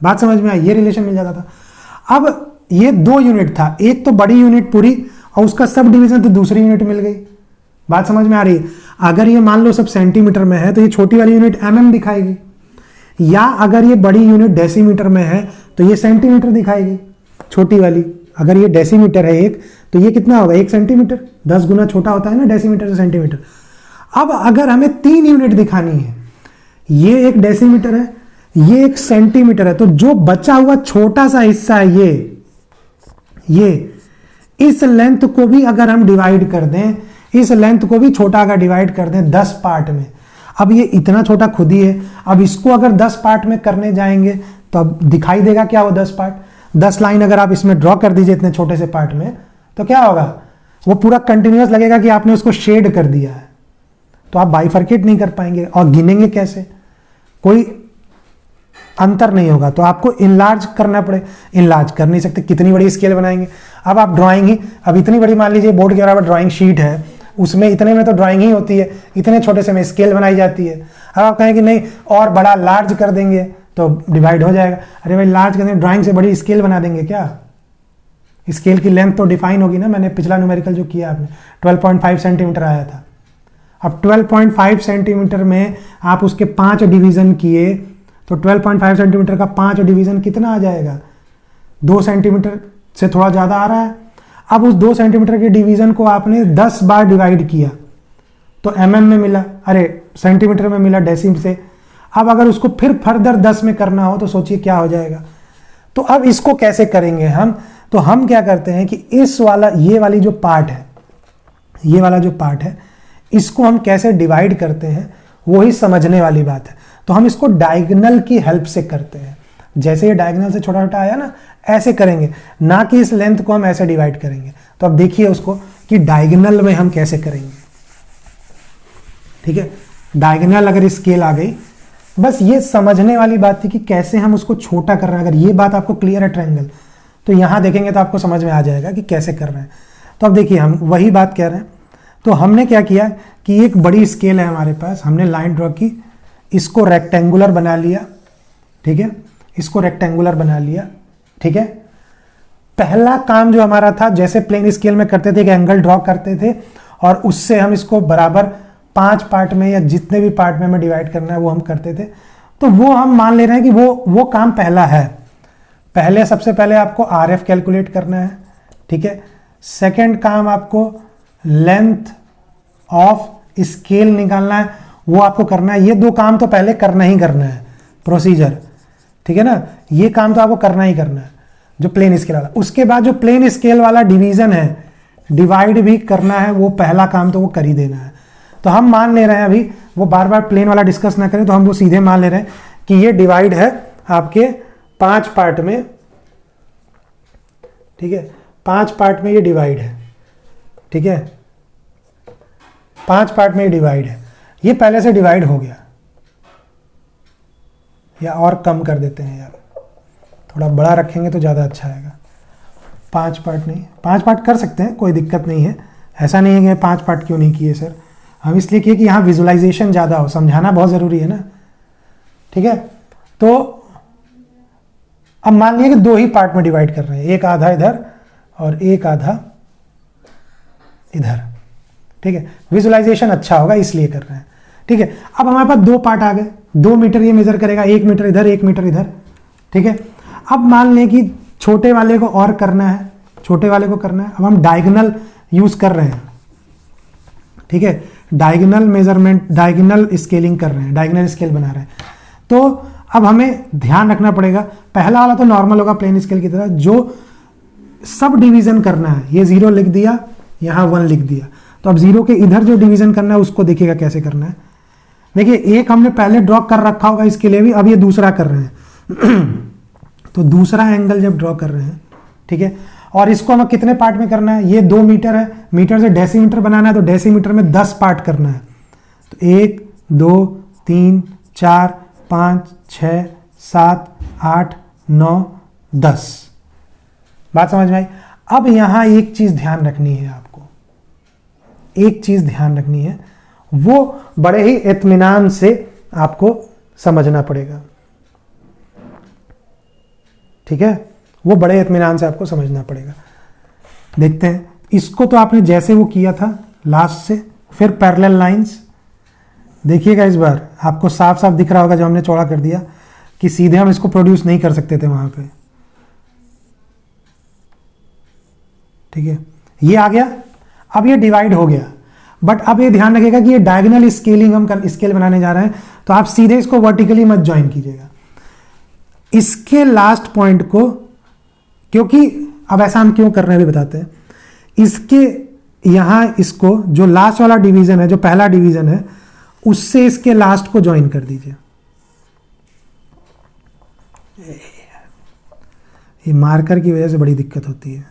बात समझ में आई, ये रिलेशन मिल जाता था। अब ये 2 यूनिट था, एक तो बड़ी यूनिट पूरी और उसका सब डिवीजन तो दूसरी यूनिट मिल गई, बात समझ में आ रही है। अगर ये मान लो सब सेंटीमीटर में है तो ये छोटी वाली यूनिट mm दिखाएगी, या अगर ये बड़ी यूनिट डेसीमीटर में है तो ये सेंटीमीटर दिखाएगी छोटी वाली। अगर ये डेसीमीटर है एक, तो ये कितना होगा, 1 सेंटीमीटर, 10 गुना छोटा होता है ना डेसीमीटर से सेंटीमीटर। अब अगर हमें 3 यूनिट दिखानी है, ये एक डेसीमीटर है, ये एक सेंटीमीटर है, तो जो बचा हुआ छोटा सा हिस्सा है ये इस लेंथ को भी अगर हम डिवाइड कर दें, इस लेंथ को भी छोटा अगर डिवाइड कर दें 10 पार्ट में, अब ये इतना छोटा खुद ही है, अब इसको अगर 10 पार्ट में करने जाएंगे तो अब दिखाई देगा क्या वो 10 पार्ट, 10 लाइन अगर आप इसमें ड्रॉ कर दीजिए इतने छोटे से पार्ट में, तो क्या होगा, वो पूरा कंटिन्यूअस लगेगा कि आपने उसको शेड कर दिया है। तो आप बाइफर्केट नहीं कर पाएंगे और गिनेंगे कैसे, कोई अंतर नहीं होगा। तो आपको इनलार्ज करना पड़े, इनलार्ज कर नहीं सकते, कितनी बड़ी स्केल बनाएंगे। अब आप ड्राइंग ही, अब इतनी बड़ी मान लीजिए बोर्ड के बराबर ड्राइंग शीट है, उसमें इतने में तो ड्राइंग ही होती है, इतने छोटे से में स्केल बनाई जाती है। अब आप कहें कि नहीं और बड़ा लार्ज कर देंगे तो डिवाइड हो जाएगा। अरे भाई लार्ज कर देंगे, ड्राइंग से बड़ी स्केल बना देंगे क्या, स्केल की लेंथ तो डिफाइन होगी ना। मैंने पिछला न्यूमेरिकल जो किया आपने 12.5 सेंटीमीटर आया था। अब 12.5 सेंटीमीटर में आप उसके 5 डिवीजन किए तो 12.5 सेंटीमीटर का 5 डिवीजन कितना आ जाएगा, 2 सेंटीमीटर से थोड़ा ज़्यादा आ रहा है। अब उस 2 सेंटीमीटर के डिवीजन को आपने 10 बार डिवाइड किया तो mm में मिला, अरे सेंटीमीटर में मिला डेसिम से। अब अगर उसको फिर फर्दर 10 में करना हो तो सोचिए क्या हो जाएगा। तो अब इसको कैसे करेंगे हम, तो हम क्या करते हैं कि इस वाला, ये वाली जो पार्ट है, ये वाला जो पार्ट है, इसको हम कैसे डिवाइड करते हैं वही समझने वाली बात है। तो हम इसको डायगोनल की हेल्प से करते हैं। जैसे ये डायगोनल से छोटा छोटा आया ना, ऐसे करेंगे, ना कि इस लेंथ को हम ऐसे डिवाइड करेंगे। तो अब देखिए उसको कि डायगोनल में हम कैसे करेंगे। ठीक है, डायगोनल अगर स्केल आ गई, बस ये समझने वाली बात थी कि कैसे हम उसको छोटा कर रहे हैं। अगर ये बात आपको क्लियर है ट्रायंगल, तो यहां देखेंगे तो आपको समझ में आ जाएगा कि कैसे कर रहे हैं। तो अब देखिए हम वही बात कह रहे हैं। तो हमने क्या किया कि एक बड़ी स्केल है हमारे पास, हमने लाइन ड्रॉ की, इसको रेक्टेंगुलर बना लिया। ठीक है, इसको रेक्टेंगुलर बना लिया। ठीक है, पहला काम जो हमारा था, जैसे प्लेन स्केल में करते थे, एक एंगल ड्रॉ करते थे और उससे हम इसको बराबर 5 पार्ट में या जितने भी पार्ट में हमें डिवाइड करना है वो हम करते थे। तो वो हम मान ले रहे हैं कि वो काम पहला है। पहले सबसे पहले आपको RF कैलकुलेट करना है। ठीक है, सेकंड काम आपको लेंथ ऑफ स्केल निकालना है, वो आपको करना है। ये 2 काम तो पहले करना ही करना है, प्रोसीजर। ठीक है ना, ये काम तो आपको करना ही करना है जो प्लेन स्केल वाला। उसके बाद जो प्लेन स्केल वाला डिवीजन है, डिवाइड भी करना है, वो पहला काम तो वो कर ही देना है। तो हम मान ले रहे हैं, अभी वो बार बार प्लेन वाला डिस्कस ना करें, तो हम वो सीधे मान ले रहे हैं कि ये डिवाइड है आपके 5 पार्ट में। ठीक है, 5 पार्ट में ये डिवाइड है। ठीक है, 5 पार्ट में डिवाइड है, ये पहले से डिवाइड हो गया, या और कम कर देते हैं यार, थोड़ा बड़ा रखेंगे तो ज़्यादा अच्छा आएगा। 5 पार्ट नहीं, 5 पार्ट कर सकते हैं, कोई दिक्कत नहीं है, ऐसा नहीं है कि 5 पार्ट क्यों नहीं किए सर, हम इसलिए किए कि यहाँ विजुअलाइजेशन ज़्यादा हो, समझाना बहुत ज़रूरी है ना, ठीक है। तो अब मान लिया कि 2 ही पार्ट में डिवाइड कर रहे हैं, एक आधा इधर और एक आधा इधर, ठीक है, विजुअलाइजेशन अच्छा होगा इसलिए कर रहे हैं, ठीक है। अब हमारे पास 2 पार्ट आ गए, 2 मीटर ये मेजर करेगा, 1 मीटर इधर 1 मीटर इधर, ठीक है। अब मान लें कि छोटे वाले को और करना है, छोटे वाले को करना है, अब हम डायगोनल यूज कर रहे हैं, ठीक है, डायगोनल मेजरमेंट, डायगोनल स्केलिंग कर रहे हैं, डायगोनल स्केल बना रहे हैं। तो अब हमें ध्यान रखना पड़ेगा, पहला वाला तो नॉर्मल होगा प्लेन स्केल की तरह, जो सब डिवीजन करना है, ये 0 लिख दिया, यहाँ 1 लिख दिया, तो अब 0 के इधर जो डिवीजन करना है उसको देखिएगा कैसे करना है। देखिए एक हमने पहले ड्रॉ कर रखा होगा इसके लिए भी, अब ये दूसरा कर रहे हैं तो दूसरा एंगल जब ड्रॉ कर रहे हैं, ठीक है, और इसको हमें कितने पार्ट में करना है, ये 2 मीटर है, मीटर से डेसीमीटर बनाना है, तो डेसीमीटर में 10 पार्ट करना है, तो 1 2 3 4 5 6 7 8 9 10, बात समझ में आई। अब यहां एक चीज ध्यान रखनी है आपको, एक चीज ध्यान रखनी है, वो बड़े ही इत्मीनान से आपको समझना पड़ेगा, ठीक है, वो बड़े इत्मीनान से आपको समझना पड़ेगा। देखते हैं, इसको तो आपने जैसे वो किया था लास्ट से, फिर पैरेलल लाइंस देखिएगा, इस बार आपको साफ साफ दिख रहा होगा, जो हमने चौड़ा कर दिया कि सीधे हम इसको प्रोड्यूस नहीं कर सकते थे वहां पे, ठीक है, ये आ गया। अब ये डिवाइड हो गया, बट अब ये ध्यान रखिएगा कि ये डायगोनल स्केलिंग हम स्केल बनाने जा रहे हैं, तो आप सीधे इसको वर्टिकली मत ज्वाइन कीजिएगा, इसके लास्ट पॉइंट को, क्योंकि अब ऐसा हम क्यों कर रहे हैं अभी बताते हैं, इसके यहां इसको जो लास्ट वाला डिवीजन है, जो पहला डिवीजन है, उससे इसके लास्ट को ज्वाइन कर दीजिए। ये मार्कर की वजह से बड़ी दिक्कत होती है,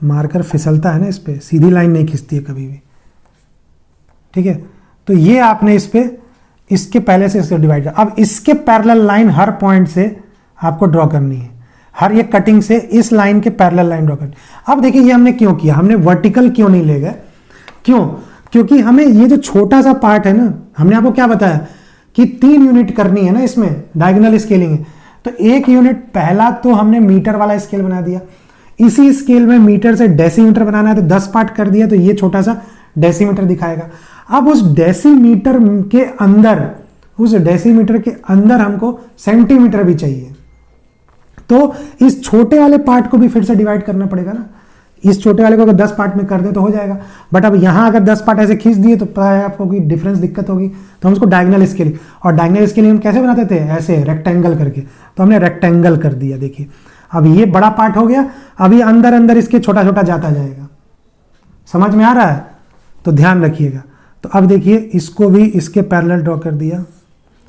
मार्कर फिसलता है ना, इस पे सीधी लाइन नहीं खींचती है कभी भी, ठीक है। तो ये आपने इस पे, इसके पहले से इसको डिवाइड, अब इसके पैरेलल लाइन हर पॉइंट से आपको ड्रॉ करनी है, हर एक कटिंग से इस लाइन के पैरेलल लाइन ड्रॉ करनी। अब देखिए ये हमने क्यों किया, हमने वर्टिकल क्यों नहीं ले गए, क्यों, क्योंकि हमें ये जो छोटा सा पार्ट है ना, हमने आपको क्या बताया कि 3 यूनिट करनी है ना, इसमें डायगोनल स्केलिंग है, तो 1 यूनिट पहला तो हमने मीटर वाला स्केल बना दिया, इसी स्केल में मीटर से डेसीमीटर बनाना है, तो 10 पार्ट कर दिया, तो ये छोटा सा डेसीमीटर दिखाएगा। अब उस डेसीमीटर के अंदर, उस डेसीमीटर के अंदर हमको सेंटीमीटर भी चाहिए, तो इस छोटे वाले पार्ट को भी फिर से डिवाइड करना पड़ेगा ना, इस छोटे वाले को अगर 10 पार्ट में कर दे तो हो जाएगा, बट अब यहां अगर 10 पार्ट ऐसे खींच दिए तो पता है आपको कि डिफरेंस दिक्कत होगी, तो हम उसको डायगोनल स्केलिंग, और डायगोनल स्केलिंग हम कैसे बनाते थे, ऐसे रेक्टेंगल करके, तो हमने रेक्टेंगल कर दिया। देखिए अब ये बड़ा पार्ट हो गया, अब ये अंदर अंदर इसके छोटा छोटा जाता जाएगा, समझ में आ रहा है, तो ध्यान रखिएगा। तो अब देखिए इसको भी इसके पैरेलल ड्रॉ कर दिया,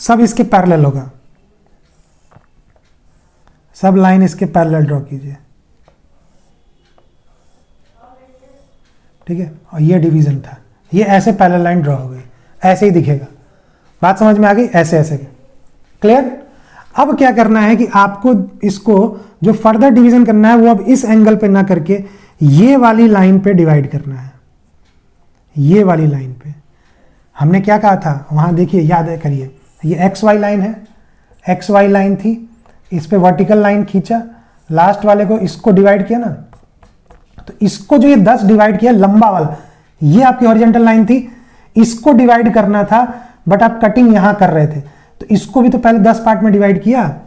सब इसके पैरेलल होगा, सब लाइन इसके पैरेलल ड्रॉ कीजिए, ठीक है, और ये डिवीजन था, ये ऐसे पैरेलल लाइन ड्रॉ हो गई, ऐसे ही दिखेगा, बात समझ में आ गई, ऐसे ऐसे, क्लियर। अब क्या करना है कि आपको इसको जो फर्दर डिवीजन करना है वो अब इस एंगल पे ना करके ये वाली लाइन पे डिवाइड करना है, ये वाली लाइन पे। हमने क्या कहा था वहां, देखिए याद है करिए, ये एक्स वाई लाइन है, एक्स वाई लाइन थी, इस पे वर्टिकल लाइन खींचा, लास्ट वाले को इसको डिवाइड किया ना, तो इसको जो ये 10 डिवाइड किया लंबा वाला, ये आपकी हॉरिजॉन्टल लाइन थी, इसको डिवाइड करना था, बट आप कटिंग यहां कर रहे थे, तो इसको भी तो पहले 10 पार्ट में डिवाइड किया,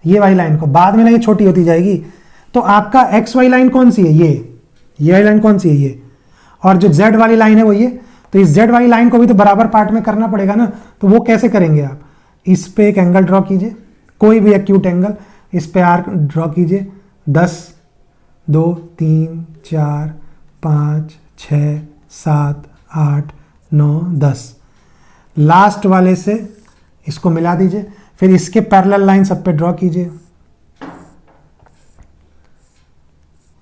ये वाली लाइन को, बाद में ना ये छोटी होती जाएगी, तो आपका एक्स वाई लाइन कौन सी है, ये वाली लाइन कौन सी है, ये, और जो जेड वाली लाइन है वो ये, तो इस जेड वाली लाइन को भी तो बराबर पार्ट में करना पड़ेगा ना, तो वो कैसे करेंगे आप, इस पे एक एंगल ड्रॉ कीजिए, कोई भी एक्यूट एंगल, इस पे आर्क ड्रॉ कीजिए, 10 2 3 4 5 6 7 8 9 10, लास्ट वाले से इसको मिला दीजिए, फिर इसके पैरेलल लाइन सब पे ड्रॉ कीजिए,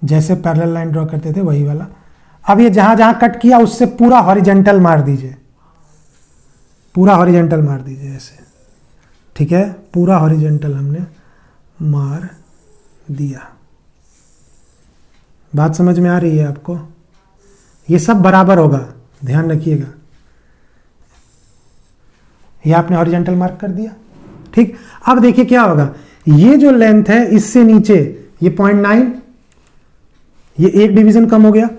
जैसे पैरेलल लाइन ड्रॉ करते थे वही वाला। अब ये जहां जहां कट किया उससे पूरा हॉरिजेंटल मार दीजिए, पूरा हॉरिजेंटल मार दीजिए ऐसे, ठीक है, पूरा हॉरिजेंटल हमने मार दिया। बात समझ में आ रही है आपको? ये सब बराबर होगा, ध्यान रखिएगा। ये आपने हॉरिजेंटल मार्क कर दिया, ठीक। अब देखिए क्या होगा, ये जो लेंथ है इससे नीचे ये 0.9, ये 1 डिवीजन कम हो गया,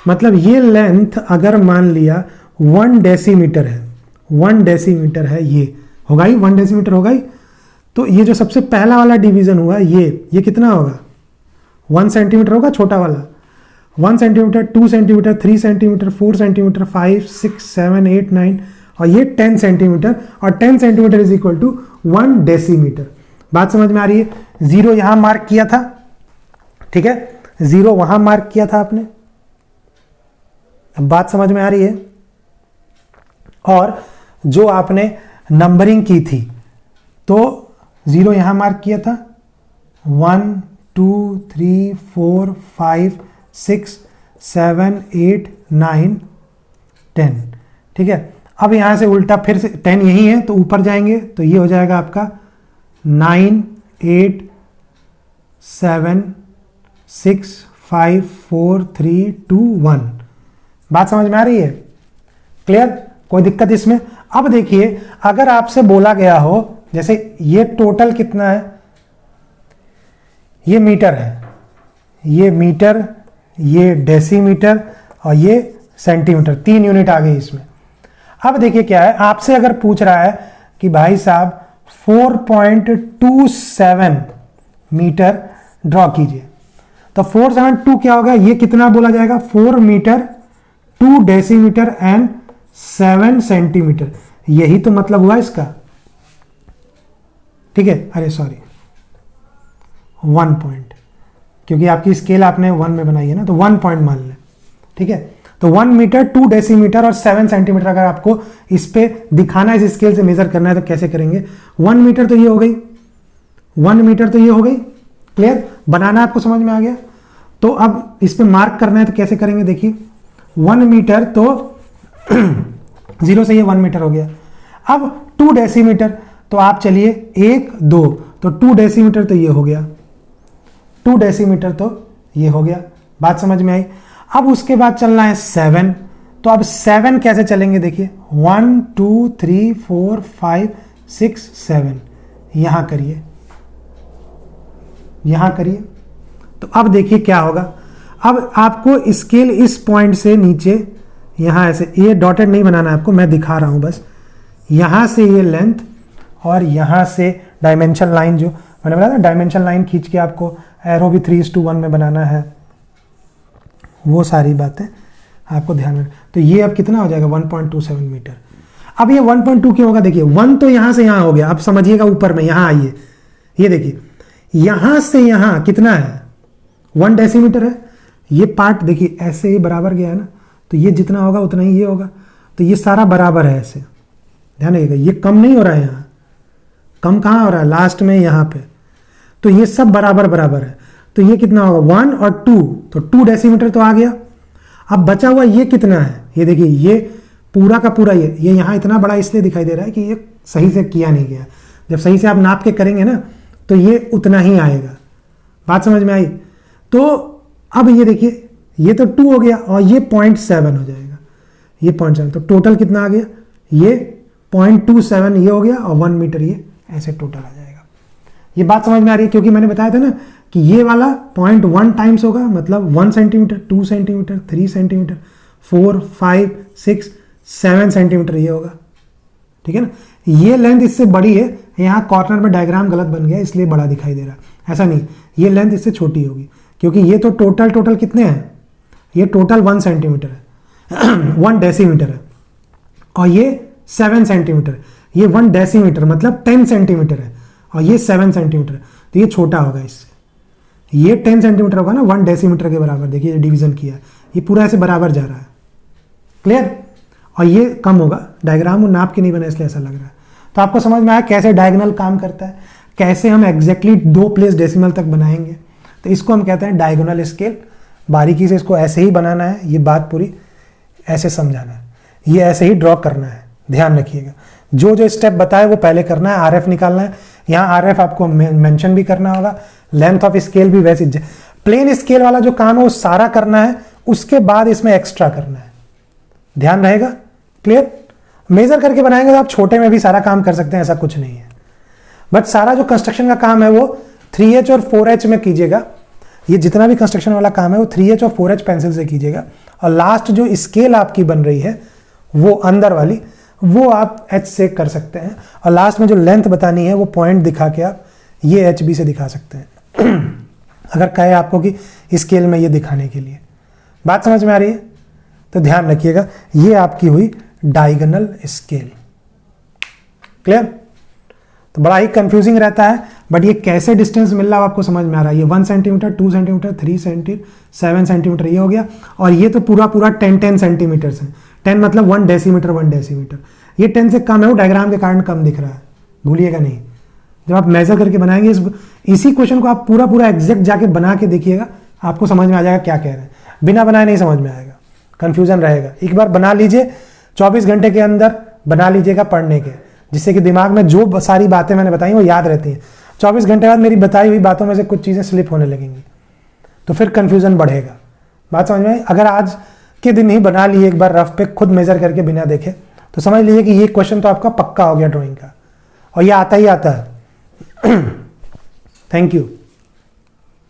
मतलब ये लेंथ अगर मान लिया 1 डेसीमीटर है, 1 डेसीमीटर है, ये होगा ही 1 डेसीमीटर होगा ही। तो ये जो सबसे पहला वाला डिवीजन हुआ ये कितना होगा, 1 सेंटीमीटर होगा, छोटा वाला 1 सेंटीमीटर, 2 सेंटीमीटर, 3 सेंटीमीटर, 4 सेंटीमीटर, 5, 6, 7, 8, 9 और ये 10 सेंटीमीटर, और 10 centimetre is equal to 1 decimetre. बात समझ में आ रही है? 0 यहां मार्क किया था, ठीक है, 0 वहां मार्क किया था आपने। अब बात समझ में आ रही है? और जो आपने नंबरिंग की थी तो 0 यहां मार्क किया था, 1, 2, 3, 4, 5, 6, 7, 8, 9, 10, ठीक है। अब यहां से उल्टा फिर से 10 यही है तो ऊपर जाएंगे तो ये हो जाएगा आपका 9, 8, 7, 6, 5, 4, 3, 2, 1। बात समझ में आ रही है? क्लियर? कोई दिक्कत इसमें? अब देखिए अगर आपसे बोला गया हो, जैसे ये टोटल कितना है, ये मीटर है, ये मीटर, ये डेसीमीटर और ये सेंटीमीटर, 3 यूनिट आ गई इसमें। अब देखिए क्या है, आपसे अगर पूछ रहा है कि भाई साहब 4.27 मीटर ड्रॉ कीजिए, तो 472 क्या होगा, ये कितना बोला जाएगा, 4 मीटर, 2 डेसीमीटर एंड 7 सेंटीमीटर। यही तो मतलब हुआ इसका, ठीक है। अरे सॉरी, 1 पॉइंट, क्योंकि आपकी स्केल आपने 1 में बनाई है ना, तो 1 पॉइंट मान लें, ठीक है। तो 1 मीटर, 2 डेसीमीटर और 7 सेंटीमीटर अगर आपको इस पे दिखाना है, इस स्केल से मेजर करना है तो कैसे करेंगे? 1 मीटर तो ये हो गई, 1 मीटर तो ये हो गई, क्लियर? बनाना आपको समझ में आ गया? तो अब इस पे मार्क करना है तो कैसे करेंगे? देखिए 1 मीटर तो 0 से ये 1 मीटर हो गया। अब 2 डेसीमीटर तो आप चलिए 1, 2, तो 2 डेसीमीटर तो ये हो गया, 2 डेसीमीटर तो ये हो गया। बात समझ में आई? अब उसके बाद चलना है 7, तो अब 7 कैसे चलेंगे? देखिए 1, 2, 3, 4, 5, 6, 7, यहां करिए, यहां करिए। तो अब देखिए क्या होगा, अब आपको स्केल इस पॉइंट से नीचे यहां ऐसे, ये डॉटेड नहीं बनाना है आपको, मैं दिखा रहा हूं बस, यहां से ये लेंथ और यहां से डायमेंशन लाइन, जो मैंने बताया था डायमेंशन लाइन खींच के आपको एरो भी 3:1 में बनाना है, वो सारी बातें आपको ध्यान में। तो ये अब कितना हो जाएगा, 1.27 मीटर। अब ये 1.2 क्यों होगा? देखिए 1 तो यहां से यहां हो गया, अब समझिएगा ऊपर में, यहां आइए, ये देखिए यहां से यहां कितना है, 1 डेसीमीटर है। ये पार्ट देखिए ऐसे ही बराबर गया है ना, तो ये जितना होगा उतना ही ये होगा, तो ये सारा बराबर है ऐसे, ध्यान रखिएगा, ये कम नहीं हो रहा है, यहाँ कम कहाँ हो रहा है, लास्ट में यहाँ पे, तो ये सब बराबर बराबर है। तो ये कितना होगा, 1 और 2, तो 2 डेसीमीटर तो आ गया। अब बचा हुआ ये कितना है, ये देखिए ये पूरा का पूरा, ये यहाँ इतना बड़ा इसलिए दिखाई दे रहा है कि ये सही से किया नहीं गया। जब सही से आप नाप के करेंगे ना तो ये उतना ही आएगा। बात समझ में आई? तो अब ये देखिए ये तो 2 हो गया और ये 0.7 हो जाएगा, ये 0.7, तो टोटल कितना आ गया, ये 0.27 ये हो गया और 1 मीटर ये ऐसे टोटल आ जाएगा। ये बात समझ में आ रही है? क्योंकि मैंने बताया था ना कि ये वाला 0.1 टाइम्स होगा, मतलब 1 सेंटीमीटर, 2 सेंटीमीटर, 3 सेंटीमीटर, 4, 5, 6, 7 सेंटीमीटर ये होगा, ठीक है ना। ये लेंथ इससे बड़ी है, यहाँ कॉर्नर में डायग्राम गलत बन गया इसलिए बड़ा दिखाई दे रहा है, ऐसा नहीं, ये लेंथ इससे छोटी होगी, क्योंकि ये तो टोटल कितने हैं, ये टोटल 1 सेंटीमीटर है 1 डेसीमीटर है, और ये 7 सेंटीमीटर है, ये 1 डेसीमीटर मतलब 10 सेंटीमीटर है, और ये 7 सेंटीमीटर है, तो ये छोटा होगा इससे, ये 10 सेंटीमीटर होगा ना 1 डेसीमीटर के बराबर। देखिए डिवीजन किया है, ये पूरा ऐसे बराबर जा रहा है, क्लियर। और ये कम होगा, डायग्राम और नाप के नहीं बना इसलिए ऐसा लग रहा है। तो आपको समझ में आया कैसे डायगोनल काम करता है, कैसे हम एग्जैक्टली 2 प्लेस डेसिमल तक बनाएंगे। तो इसको हम कहते हैं डायगोनल स्केल। बारीकी से इसको ऐसे ही बनाना है, ये बात पूरी ऐसे समझाना है, ये ऐसे ही ड्रॉ करना है, ध्यान रखिएगा। जो जो स्टेप बताए वो पहले करना है। आरएफ निकालना है, यहाँ आरएफ आपको मेंशन भी करना होगा, लेंथ ऑफ स्केल भी वैसे। प्लेन स्केल वाला जो काम है वो सारा करना है, उसके बाद इसमें एक्स्ट्रा करना है, ध्यान रहेगा। क्लियर? मेजर करके बनाएंगे तो आप छोटे में भी सारा काम कर सकते हैं, ऐसा कुछ नहीं है। बट सारा जो कंस्ट्रक्शन का काम है वो 3H और 4H में कीजिएगा। ये जितना भी कंस्ट्रक्शन वाला काम है वो 3H और 4H पेंसिल से कीजिएगा। और लास्ट जो स्केल आपकी बन रही है वो अंदर वाली, वो आप H से कर सकते हैं। और लास्ट में जो लेंथ बतानी है वो पॉइंट दिखा के आप ये HB से दिखा सकते हैं अगर कहे आपको कि स्केल में ये दिखाने के लिए। बात समझ में आ रही है? तो ध्यान रखिएगा, ये आपकी हुई डायगोनल स्केल। क्लियर? तो बड़ा ही कंफ्यूजिंग रहता है, बट ये कैसे डिस्टेंस मिल रहा है आपको समझ में आ रहा है। ये 1 सेंटीमीटर, 2 सेंटीमीटर, 3 सेंटीमीटर, 7 सेंटीमीटर ये हो गया। और ये तो पूरा 10 सेंटीमीटर है। 10 मतलब 1 डेसीमीटर, 1 डेसीमीटर। ये 10 से कम है, वो डायग्राम के कारण कम दिख रहा है, भूलिएगा नहीं। जब आप मेजर करके बनाएंगे इसी क्वेश्चन को आप पूरा एग्जैक्ट जाके बना के देखिएगा, आपको समझ में आ जाएगा क्या कह रहे हैं। बिना बनाए नहीं समझ में आएगा, कंफ्यूजन रहेगा। एक बार बना लीजिए, 24 घंटे के अंदर बना लीजिएगा पढ़ने के, जिससे कि दिमाग में जो सारी बातें मैंने बताई वो याद रहती हैं। 24 घंटे बाद मेरी बताई हुई बातों में से कुछ चीज़ें स्लिप होने लगेंगी, तो फिर कंफ्यूजन बढ़ेगा। बात समझ में आई? अगर आज के दिन ही बना लिए एक बार रफ पे खुद मेजर करके बिना देखे, तो समझ लीजिए कि ये क्वेश्चन तो आपका पक्का हो गया ड्राइंग का, और ये आता ही आता है। Thank you.